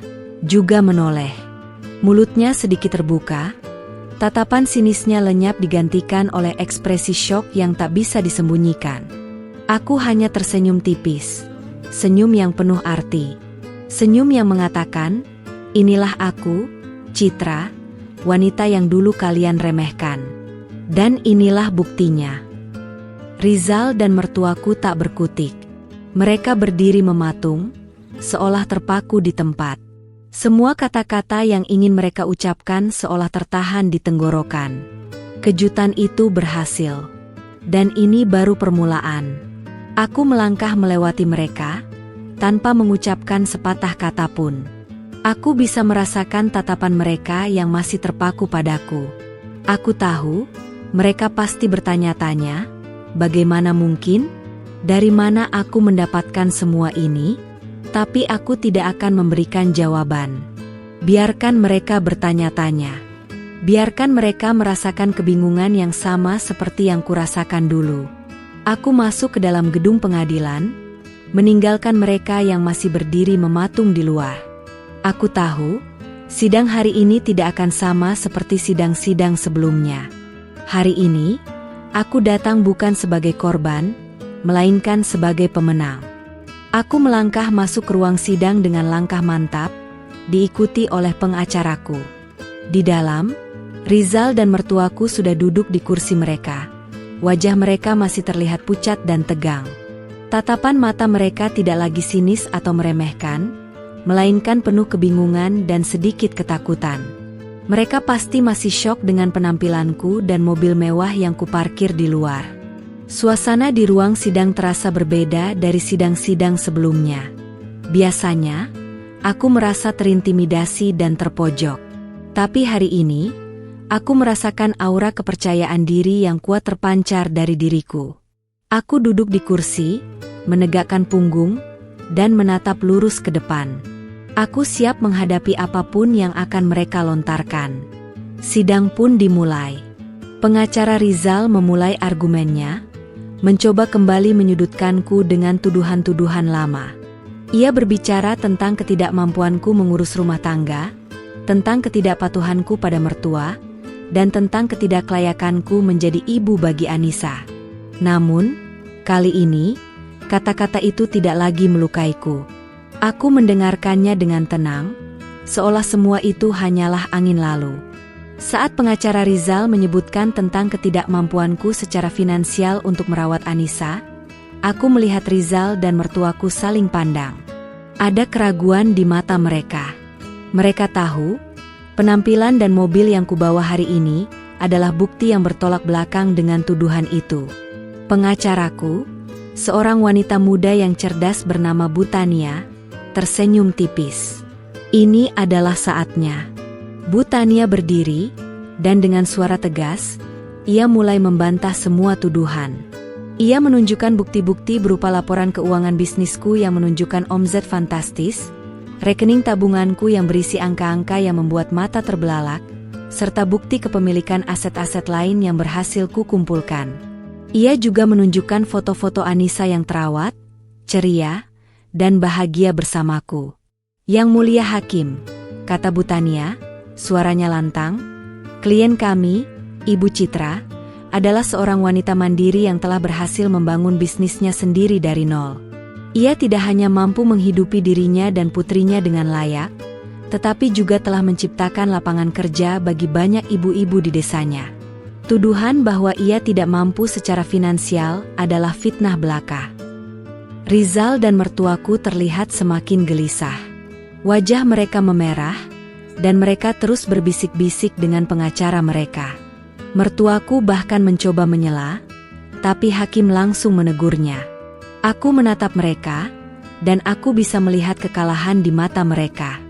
juga menoleh. Mulutnya sedikit terbuka, tatapan sinisnya lenyap digantikan oleh ekspresi syok yang tak bisa disembunyikan. Aku hanya tersenyum tipis, senyum yang penuh arti. Senyum yang mengatakan, inilah aku, Citra, wanita yang dulu kalian remehkan. Dan inilah buktinya. Rizal dan mertuaku tak berkutik. Mereka berdiri mematung, seolah terpaku di tempat. Semua kata-kata yang ingin mereka ucapkan seolah tertahan di tenggorokan. Kejutan itu berhasil. Dan ini baru permulaan. Aku melangkah melewati mereka, tanpa mengucapkan sepatah kata pun. Aku bisa merasakan tatapan mereka yang masih terpaku padaku. Aku tahu, mereka pasti bertanya-tanya, bagaimana mungkin? Dari mana aku mendapatkan semua ini? Tapi aku tidak akan memberikan jawaban. Biarkan mereka bertanya-tanya. Biarkan mereka merasakan kebingungan yang sama seperti yang kurasakan dulu. Aku masuk ke dalam gedung pengadilan, meninggalkan mereka yang masih berdiri mematung di luar. Aku tahu, sidang hari ini tidak akan sama seperti sidang-sidang sebelumnya. Hari ini, aku datang bukan sebagai korban, melainkan sebagai pemenang. Aku melangkah masuk ke ruang sidang dengan langkah mantap, diikuti oleh pengacaraku. Di dalam, Rizal dan mertuaku sudah duduk di kursi mereka. Wajah mereka masih terlihat pucat dan tegang. Tatapan mata mereka tidak lagi sinis atau meremehkan, melainkan penuh kebingungan dan sedikit ketakutan. Mereka pasti masih syok dengan penampilanku dan mobil mewah yang kuparkir di luar. Suasana di ruang sidang terasa berbeda dari sidang-sidang sebelumnya. Biasanya, aku merasa terintimidasi dan terpojok. Tapi hari ini, aku merasakan aura kepercayaan diri yang kuat terpancar dari diriku. Aku duduk di kursi, menegakkan punggung, dan menatap lurus ke depan. Aku siap menghadapi apapun yang akan mereka lontarkan. Sidang pun dimulai. Pengacara Rizal memulai argumennya, mencoba kembali menyudutkanku dengan tuduhan-tuduhan lama. Ia berbicara tentang ketidakmampuanku mengurus rumah tangga, tentang ketidakpatuhanku pada mertua, dan tentang ketidaklayakanku menjadi ibu bagi Anissa. Namun, kali ini, kata-kata itu tidak lagi melukaiku. Aku mendengarkannya dengan tenang, seolah semua itu hanyalah angin lalu. Saat pengacara Rizal menyebutkan tentang ketidakmampuanku secara finansial untuk merawat Anissa, aku melihat Rizal dan mertuaku saling pandang. Ada keraguan di mata mereka. Mereka tahu, penampilan dan mobil yang kubawa hari ini adalah bukti yang bertolak belakang dengan tuduhan itu. Pengacaraku, seorang wanita muda yang cerdas bernama Butania, tersenyum tipis. Ini adalah saatnya. Butania berdiri, dan dengan suara tegas, ia mulai membantah semua tuduhan. Ia menunjukkan bukti-bukti berupa laporan keuangan bisnisku yang menunjukkan omzet fantastis, rekening tabunganku yang berisi angka-angka yang membuat mata terbelalak, serta bukti kepemilikan aset-aset lain yang berhasil kukumpulkan. Ia juga menunjukkan foto-foto Anissa yang terawat, ceria, dan bahagia bersamaku. Yang mulia hakim, kata Butania, suaranya lantang, klien kami, Ibu Citra, adalah seorang wanita mandiri yang telah berhasil membangun bisnisnya sendiri dari nol. Ia tidak hanya mampu menghidupi dirinya dan putrinya dengan layak, tetapi juga telah menciptakan lapangan kerja bagi banyak ibu-ibu di desanya. Tuduhan bahwa ia tidak mampu secara finansial adalah fitnah belaka. Rizal dan mertuaku terlihat semakin gelisah. Wajah mereka memerah, dan mereka terus berbisik-bisik dengan pengacara mereka. Mertuaku bahkan mencoba menyela, tapi hakim langsung menegurnya. Aku menatap mereka, dan aku bisa melihat kekalahan di mata mereka.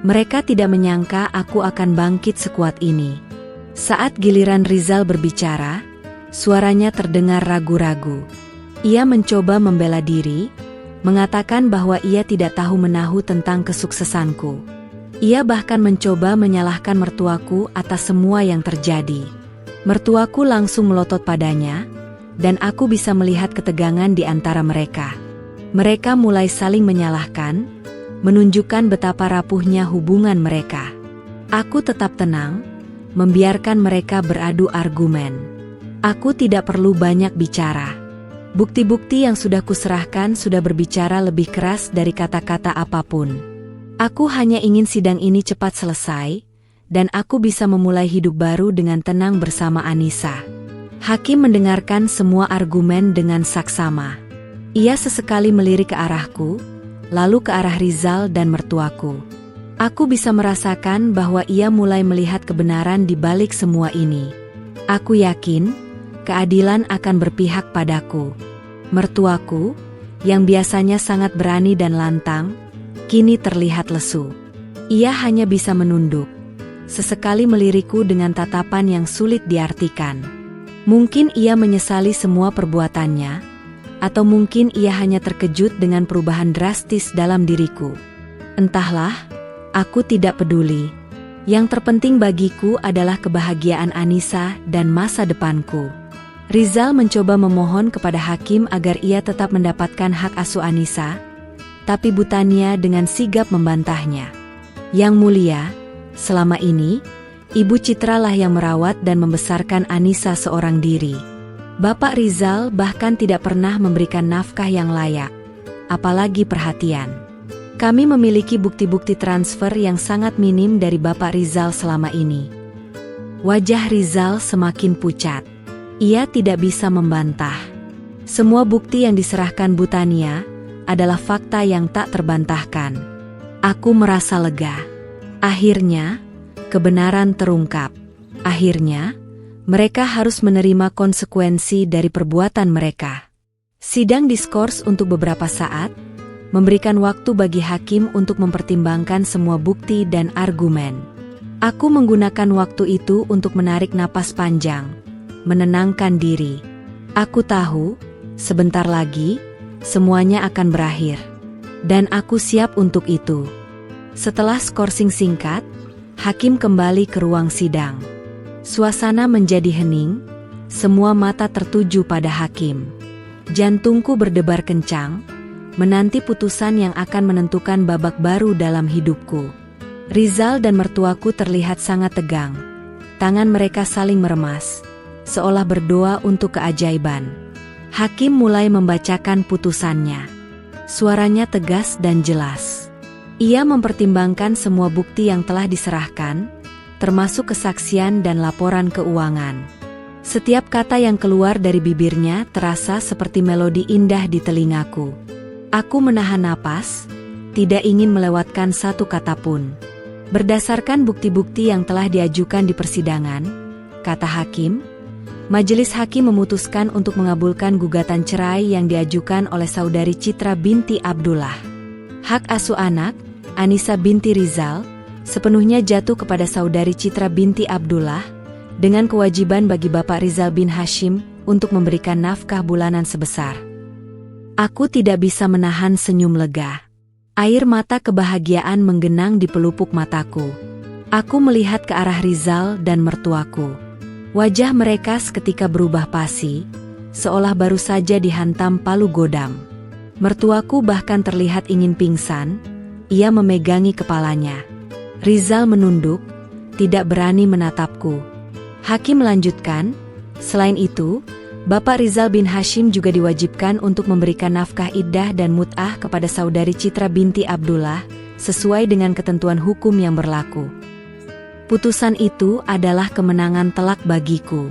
Mereka tidak menyangka aku akan bangkit sekuat ini. Saat giliran Rizal berbicara, suaranya terdengar ragu-ragu. Ia mencoba membela diri, mengatakan bahwa ia tidak tahu menahu tentang kesuksesanku. Ia bahkan mencoba menyalahkan mertuaku atas semua yang terjadi. Mertuaku langsung melotot padanya, dan aku bisa melihat ketegangan di antara mereka. Mereka mulai saling menyalahkan, menunjukkan betapa rapuhnya hubungan mereka. Aku tetap tenang, membiarkan mereka beradu argumen. Aku tidak perlu banyak bicara. Bukti-bukti yang sudah kuserahkan sudah berbicara lebih keras dari kata-kata apapun. Aku hanya ingin sidang ini cepat selesai, dan aku bisa memulai hidup baru dengan tenang bersama Anissa. Hakim mendengarkan semua argumen dengan saksama. Ia sesekali melirik ke arahku, lalu ke arah Rizal dan mertuaku. Aku bisa merasakan bahwa ia mulai melihat kebenaran di balik semua ini. Aku yakin keadilan akan berpihak padaku. Mertuaku, yang biasanya sangat berani dan lantang, kini terlihat lesu. Ia hanya bisa menunduk, sesekali melirikku dengan tatapan yang sulit diartikan. Mungkin ia menyesali semua perbuatannya, atau mungkin ia hanya terkejut dengan perubahan drastis dalam diriku. Entahlah, aku tidak peduli. Yang terpenting bagiku adalah kebahagiaan Anissa dan masa depanku. Rizal mencoba memohon kepada hakim agar ia tetap mendapatkan hak asuh Anissa, tapi Butania dengan sigap membantahnya. Yang mulia, selama ini, Ibu Citra lah yang merawat dan membesarkan Anissa seorang diri. Bapak Rizal bahkan tidak pernah memberikan nafkah yang layak, apalagi perhatian. Kami memiliki bukti-bukti transfer yang sangat minim dari Bapak Rizal selama ini. Wajah Rizal semakin pucat. Ia tidak bisa membantah. Semua bukti yang diserahkan Butania adalah fakta yang tak terbantahkan. Aku merasa lega. Akhirnya, kebenaran terungkap. Akhirnya, mereka harus menerima konsekuensi dari perbuatan mereka. Sidang diskors untuk beberapa saat, memberikan waktu bagi hakim untuk mempertimbangkan semua bukti dan argumen. Aku menggunakan waktu itu untuk menarik napas panjang, menenangkan diri. Aku tahu, sebentar lagi, semuanya akan berakhir. Dan aku siap untuk itu. Setelah skorsing singkat, hakim kembali ke ruang sidang. Suasana menjadi hening, semua mata tertuju pada hakim. Jantungku berdebar kencang, menanti putusan yang akan menentukan babak baru dalam hidupku. Rizal dan mertuaku terlihat sangat tegang. Tangan mereka saling meremas, seolah berdoa untuk keajaiban. Hakim mulai membacakan putusannya. Suaranya tegas dan jelas. Ia mempertimbangkan semua bukti yang telah diserahkan, termasuk kesaksian dan laporan keuangan. Setiap kata yang keluar dari bibirnya terasa seperti melodi indah di telingaku. Aku menahan napas, tidak ingin melewatkan satu kata pun. Berdasarkan bukti-bukti yang telah diajukan di persidangan, kata hakim, Majelis Hakim memutuskan untuk mengabulkan gugatan cerai yang diajukan oleh saudari Citra binti Abdullah. Hak asuh anak, Anissa binti Rizal, sepenuhnya jatuh kepada saudari Citra binti Abdullah, dengan kewajiban bagi Bapak Rizal bin Hashim untuk memberikan nafkah bulanan sebesar. Aku tidak bisa menahan senyum lega. Air mata kebahagiaan menggenang di pelupuk mataku. Aku melihat ke arah Rizal dan mertuaku. Wajah mereka seketika berubah pasi, seolah baru saja dihantam palu godam. Mertuaku bahkan terlihat ingin pingsan, ia memegangi kepalanya. Rizal menunduk, tidak berani menatapku. Hakim melanjutkan, selain itu, Bapak Rizal bin Hashim juga diwajibkan untuk memberikan nafkah iddah dan mut'ah kepada saudari Citra binti Abdullah, sesuai dengan ketentuan hukum yang berlaku. Putusan itu adalah kemenangan telak bagiku.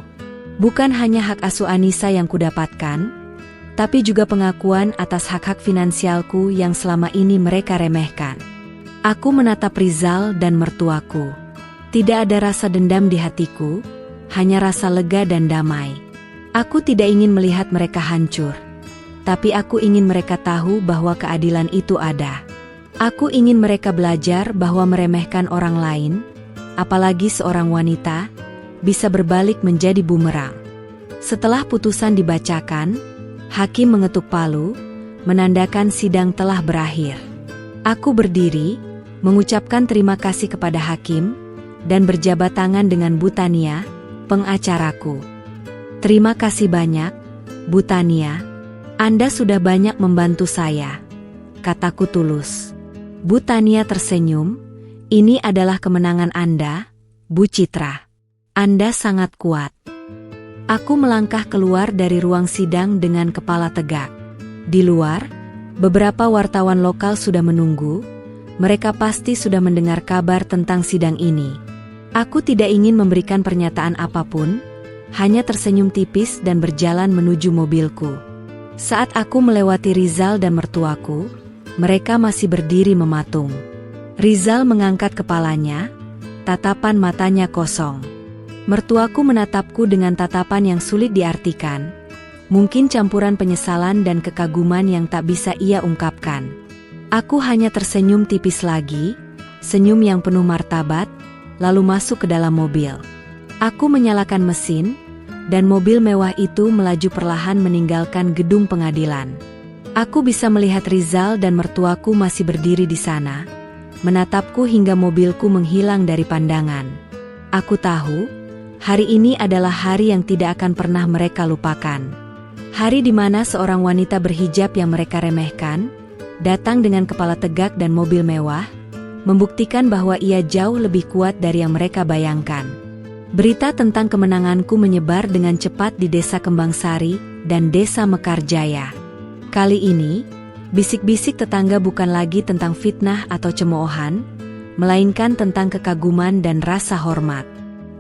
Bukan hanya hak asuh Anissa yang kudapatkan, tapi juga pengakuan atas hak-hak finansialku yang selama ini mereka remehkan. Aku menatap Rizal dan mertuaku. Tidak ada rasa dendam di hatiku, hanya rasa lega dan damai. Aku tidak ingin melihat mereka hancur, tapi aku ingin mereka tahu bahwa keadilan itu ada. Aku ingin mereka belajar bahwa meremehkan orang lain, apalagi seorang wanita, bisa berbalik menjadi bumerang. Setelah putusan dibacakan, hakim mengetuk palu, menandakan sidang telah berakhir. Aku berdiri, mengucapkan terima kasih kepada hakim, dan berjabat tangan dengan Butania, pengacaraku. Terima kasih banyak, Butania. Anda sudah banyak membantu saya, kataku tulus. Butania tersenyum. Ini adalah kemenangan Anda, Bu Citra. Anda sangat kuat. Aku melangkah keluar dari ruang sidang dengan kepala tegak. Di luar, beberapa wartawan lokal sudah menunggu, Mereka pasti sudah mendengar kabar tentang sidang ini. Aku tidak ingin memberikan pernyataan apapun, hanya tersenyum tipis dan berjalan menuju mobilku. Saat aku melewati Rizal dan mertuaku, mereka masih berdiri mematung. Rizal mengangkat kepalanya, tatapan matanya kosong. Mertuaku menatapku dengan tatapan yang sulit diartikan, mungkin campuran penyesalan dan kekaguman yang tak bisa ia ungkapkan. Aku hanya tersenyum tipis lagi, senyum yang penuh martabat, lalu masuk ke dalam mobil. Aku menyalakan mesin, dan mobil mewah itu melaju perlahan meninggalkan gedung pengadilan. Aku bisa melihat Rizal dan mertuaku masih berdiri di sana, menatapku hingga mobilku menghilang dari pandangan. Aku tahu, hari ini adalah hari yang tidak akan pernah mereka lupakan. Hari di mana seorang wanita berhijab yang mereka remehkan, datang dengan kepala tegak dan mobil mewah, membuktikan bahwa ia jauh lebih kuat dari yang mereka bayangkan. Berita tentang kemenanganku menyebar dengan cepat di Desa Kembangsari dan Desa Mekarjaya. Kali ini, bisik-bisik tetangga bukan lagi tentang fitnah atau cemoohan, melainkan tentang kekaguman dan rasa hormat.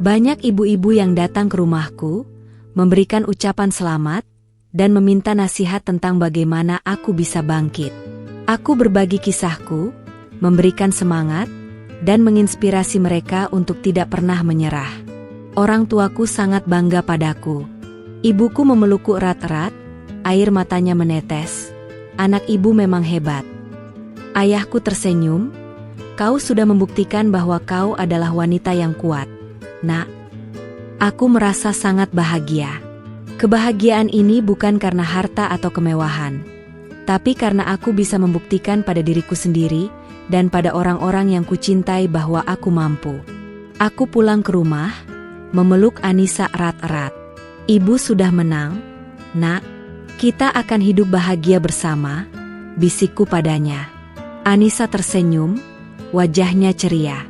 Banyak ibu-ibu yang datang ke rumahku, memberikan ucapan selamat, dan meminta nasihat tentang bagaimana aku bisa bangkit. Aku berbagi kisahku, memberikan semangat, dan menginspirasi mereka untuk tidak pernah menyerah. Orang tuaku sangat bangga padaku. Ibuku memelukku erat-erat, air matanya menetes. Anak ibu memang hebat. Ayahku tersenyum, kau sudah membuktikan bahwa kau adalah wanita yang kuat. Nak, aku merasa sangat bahagia. Kebahagiaan ini bukan karena harta atau kemewahan, tapi karena aku bisa membuktikan pada diriku sendiri dan pada orang-orang yang kucintai bahwa aku mampu. Aku pulang ke rumah, memeluk Anissa erat-erat. Ibu sudah menang, Nak. Kita akan hidup bahagia bersama, bisikku padanya. Anissa tersenyum, wajahnya ceria.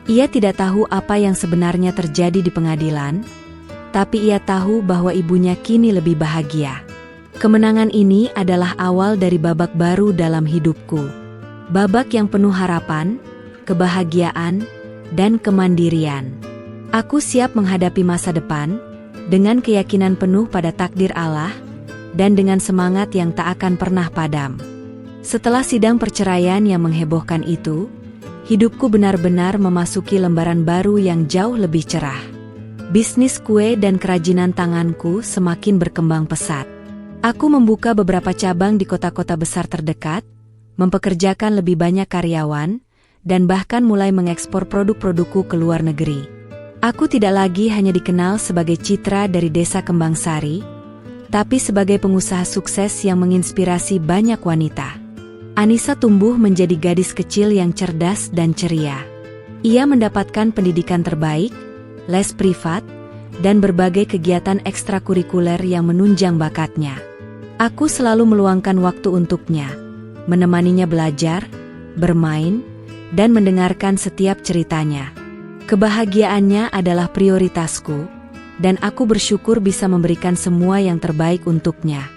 Ia tidak tahu apa yang sebenarnya terjadi di pengadilan, tapi ia tahu bahwa ibunya kini lebih bahagia. Kemenangan ini adalah awal dari babak baru dalam hidupku. Babak yang penuh harapan, kebahagiaan, dan kemandirian. Aku siap menghadapi masa depan, dengan keyakinan penuh pada takdir Allah, dan dengan semangat yang tak akan pernah padam. Setelah sidang perceraian yang menghebohkan itu, hidupku benar-benar memasuki lembaran baru yang jauh lebih cerah. Bisnis kue dan kerajinan tanganku semakin berkembang pesat. Aku membuka beberapa cabang di kota-kota besar terdekat, mempekerjakan lebih banyak karyawan, dan bahkan mulai mengekspor produk-produkku ke luar negeri. Aku tidak lagi hanya dikenal sebagai citra dari Desa Kembangsari, tapi sebagai pengusaha sukses yang menginspirasi banyak wanita. Anissa tumbuh menjadi gadis kecil yang cerdas dan ceria. Ia mendapatkan pendidikan terbaik, les privat, dan berbagai kegiatan ekstrakurikuler yang menunjang bakatnya. Aku selalu meluangkan waktu untuknya, menemaninya belajar, bermain, dan mendengarkan setiap ceritanya. Kebahagiaannya adalah prioritasku, dan aku bersyukur bisa memberikan semua yang terbaik untuknya.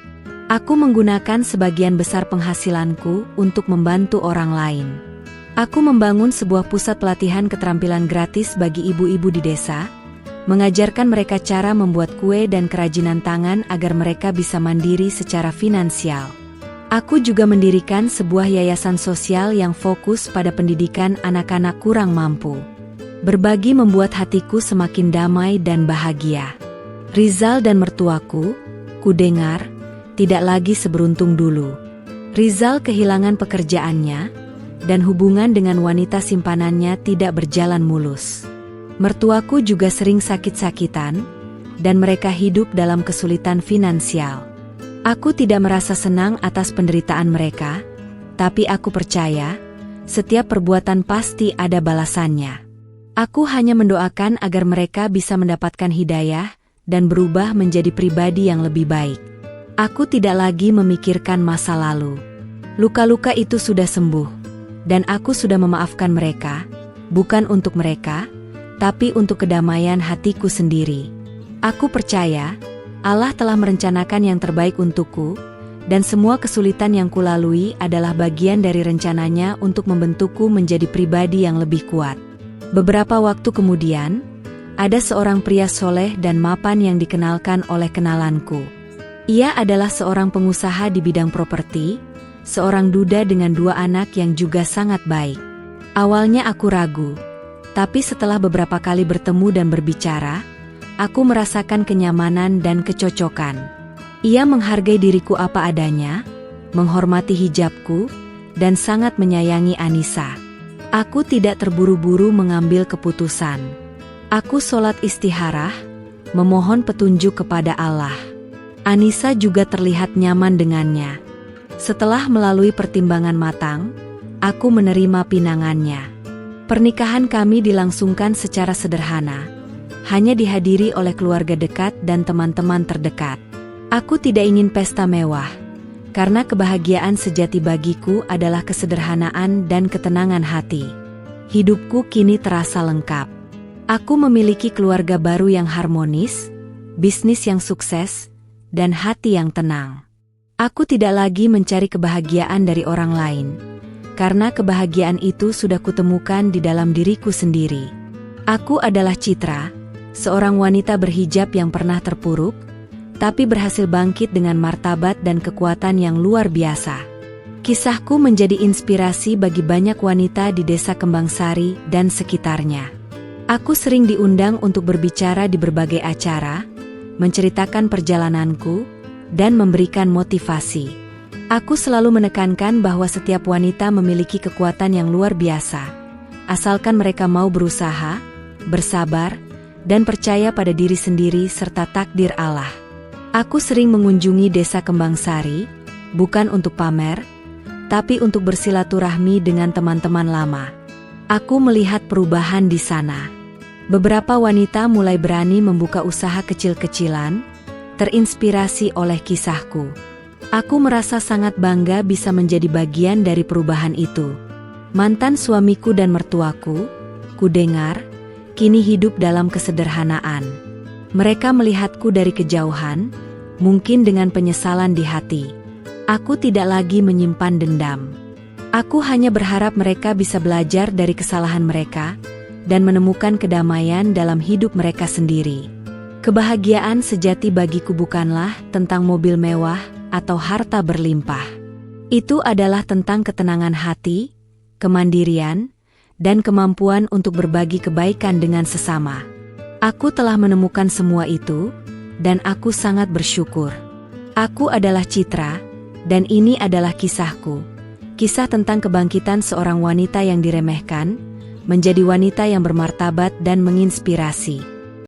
Aku menggunakan sebagian besar penghasilanku untuk membantu orang lain. Aku membangun sebuah pusat pelatihan keterampilan gratis bagi ibu-ibu di desa, mengajarkan mereka cara membuat kue dan kerajinan tangan agar mereka bisa mandiri secara finansial. Aku juga mendirikan sebuah yayasan sosial yang fokus pada pendidikan anak-anak kurang mampu. Berbagi membuat hatiku semakin damai dan bahagia. Rizal dan mertuaku, kudengar, tidak lagi seberuntung dulu. Rizal kehilangan pekerjaannya, dan hubungan dengan wanita simpanannya tidak berjalan mulus. Mertuaku juga sering sakit-sakitan, dan mereka hidup dalam kesulitan finansial. Aku tidak merasa senang atas penderitaan mereka, tapi aku percaya, setiap perbuatan pasti ada balasannya. Aku hanya mendoakan agar mereka bisa mendapatkan hidayah, dan berubah menjadi pribadi yang lebih baik. Aku tidak lagi memikirkan masa lalu. Luka-luka itu sudah sembuh, dan aku sudah memaafkan mereka, bukan untuk mereka, tapi untuk kedamaian hatiku sendiri. Aku percaya, Allah telah merencanakan yang terbaik untukku, Dan semua kesulitan yang kulalui adalah bagian dari rencananya untuk membentukku menjadi pribadi yang lebih kuat. Beberapa waktu kemudian, ada seorang pria soleh dan mapan yang dikenalkan oleh kenalanku. Ia adalah seorang pengusaha di bidang properti, seorang duda dengan 2 anak yang juga sangat baik. Awalnya aku ragu, tapi setelah beberapa kali bertemu dan berbicara, aku merasakan kenyamanan dan kecocokan. Ia menghargai diriku apa adanya, menghormati hijabku, dan sangat menyayangi Anissa. Aku tidak terburu-buru mengambil keputusan. Aku sholat istikharah, memohon petunjuk kepada Allah. Anissa juga terlihat nyaman dengannya. Setelah melalui pertimbangan matang, aku menerima pinangannya. Pernikahan kami dilangsungkan secara sederhana, hanya dihadiri oleh keluarga dekat dan teman-teman terdekat. Aku tidak ingin pesta mewah, karena kebahagiaan sejati bagiku adalah kesederhanaan dan ketenangan hati. Hidupku kini terasa lengkap. Aku memiliki keluarga baru yang harmonis, bisnis yang sukses, dan hati yang tenang. Aku tidak lagi mencari kebahagiaan dari orang lain, karena kebahagiaan itu sudah kutemukan di dalam diriku sendiri. Aku adalah Citra, seorang wanita berhijab yang pernah terpuruk, tapi berhasil bangkit dengan martabat dan kekuatan yang luar biasa. Kisahku menjadi inspirasi bagi banyak wanita di Desa Kembangsari dan sekitarnya. Aku sering diundang untuk berbicara di berbagai acara, menceritakan perjalananku, dan memberikan motivasi. Aku selalu menekankan bahwa setiap wanita memiliki kekuatan yang luar biasa, asalkan mereka mau berusaha, bersabar, dan percaya pada diri sendiri serta takdir Allah. Aku sering mengunjungi Desa Kembangsari, bukan untuk pamer, tapi untuk bersilaturahmi dengan teman-teman lama. Aku melihat perubahan di sana. Beberapa wanita mulai berani membuka usaha kecil-kecilan, terinspirasi oleh kisahku. Aku merasa sangat bangga bisa menjadi bagian dari perubahan itu. Mantan suamiku dan mertuaku, kudengar, kini hidup dalam kesederhanaan. Mereka melihatku dari kejauhan, mungkin dengan penyesalan di hati. Aku tidak lagi menyimpan dendam. Aku hanya berharap mereka bisa belajar dari kesalahan mereka dan menemukan kedamaian dalam hidup mereka sendiri. Kebahagiaan sejati bagiku bukanlah tentang mobil mewah atau harta berlimpah. Itu adalah tentang ketenangan hati, kemandirian, dan kemampuan untuk berbagi kebaikan dengan sesama. Aku telah menemukan semua itu, dan aku sangat bersyukur. Aku adalah Citra, dan ini adalah kisahku. Kisah tentang kebangkitan seorang wanita yang diremehkan, menjadi wanita yang bermartabat dan menginspirasi.